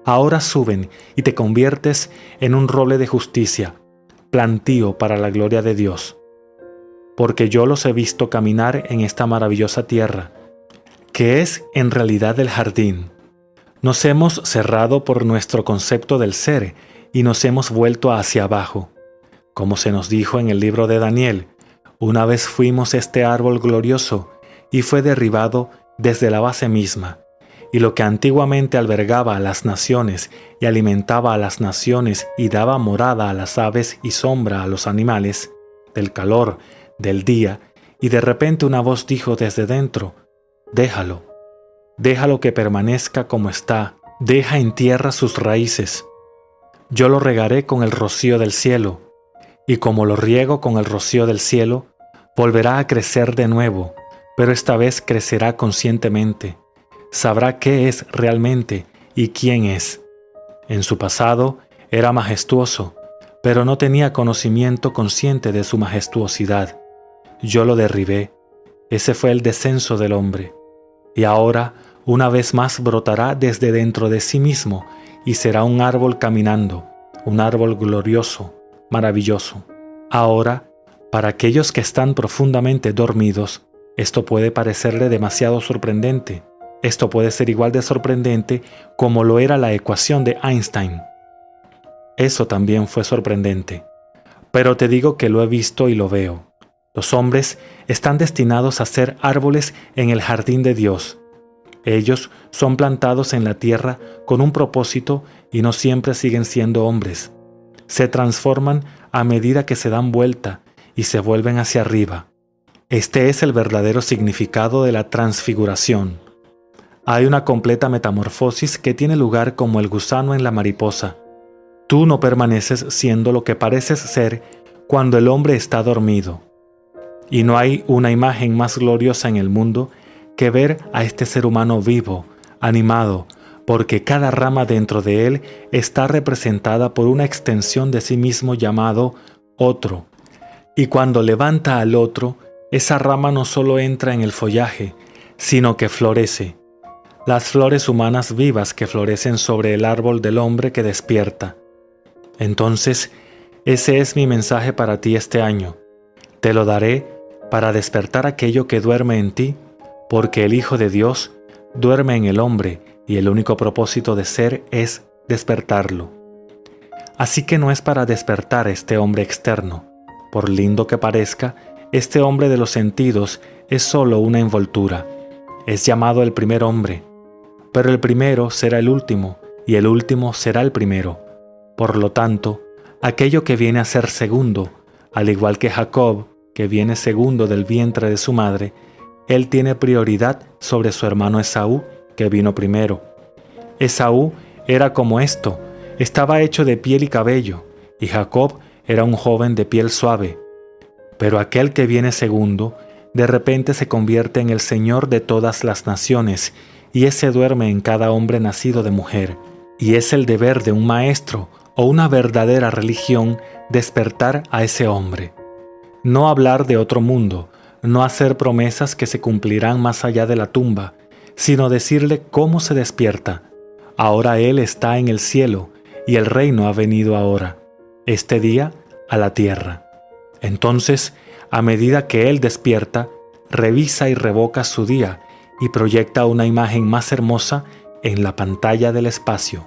ahora suben y te conviertes en un roble de justicia, plantío para la gloria de Dios. Porque yo los he visto caminar en esta maravillosa tierra, que es en realidad el jardín. Nos hemos cerrado por nuestro concepto del ser y nos hemos vuelto hacia abajo. Como se nos dijo en el libro de Daniel, una vez fuimos este árbol glorioso y fue derribado desde la base misma, y lo que antiguamente albergaba a las naciones y alimentaba a las naciones y daba morada a las aves y sombra a los animales, del calor, del día, y de repente una voz dijo desde dentro: déjalo, déjalo que permanezca como está, deja en tierra sus raíces. Yo lo regaré con el rocío del cielo, y como lo riego con el rocío del cielo, volverá a crecer de nuevo, pero esta vez crecerá conscientemente. Sabrá qué es realmente y quién es. En su pasado era majestuoso, pero no tenía conocimiento consciente de su majestuosidad. Yo lo derribé. Ese fue el descenso del hombre. Y ahora, una vez más, brotará desde dentro de sí mismo y será un árbol caminando, un árbol glorioso, maravilloso. Ahora, para aquellos que están profundamente dormidos, esto puede parecerle demasiado sorprendente. Esto puede ser igual de sorprendente como lo era la ecuación de Einstein. Eso también fue sorprendente. Pero te digo que lo he visto y lo veo. Los hombres están destinados a ser árboles en el jardín de Dios. Ellos son plantados en la tierra con un propósito y no siempre siguen siendo hombres. Se transforman a medida que se dan vuelta y se vuelven hacia arriba. Este es el verdadero significado de la transfiguración. Hay una completa metamorfosis que tiene lugar como el gusano en la mariposa. Tú no permaneces siendo lo que pareces ser cuando el hombre está dormido. Y no hay una imagen más gloriosa en el mundo que ver a este ser humano vivo, animado, porque cada rama dentro de él está representada por una extensión de sí mismo llamado otro. Y cuando levanta al otro, esa rama no solo entra en el follaje, sino que florece. Las flores humanas vivas que florecen sobre el árbol del hombre que despierta. Entonces, ese es mi mensaje para ti este año. Te lo daré para despertar aquello que duerme en ti, porque el Hijo de Dios duerme en el hombre y el único propósito de ser es despertarlo. Así que no es para despertar este hombre externo. Por lindo que parezca, este hombre de los sentidos es solo una envoltura. Es llamado el primer hombre. Pero el primero será el último, y el último será el primero. Por lo tanto, aquello que viene a ser segundo, al igual que Jacob, que viene segundo del vientre de su madre, él tiene prioridad sobre su hermano Esaú, que vino primero. Esaú era como esto, estaba hecho de piel y cabello, y Jacob era un joven de piel suave. Pero aquel que viene segundo, de repente se convierte en el Señor de todas las naciones, y ese duerme en cada hombre nacido de mujer. Y es el deber de un maestro o una verdadera religión despertar a ese hombre. No hablar de otro mundo, no hacer promesas que se cumplirán más allá de la tumba, sino decirle cómo se despierta. Ahora Él está en el cielo y el reino ha venido ahora, este día a la tierra. Entonces, a medida que Él despierta, revisa y revoca su día y proyecta una imagen más hermosa en la pantalla del espacio.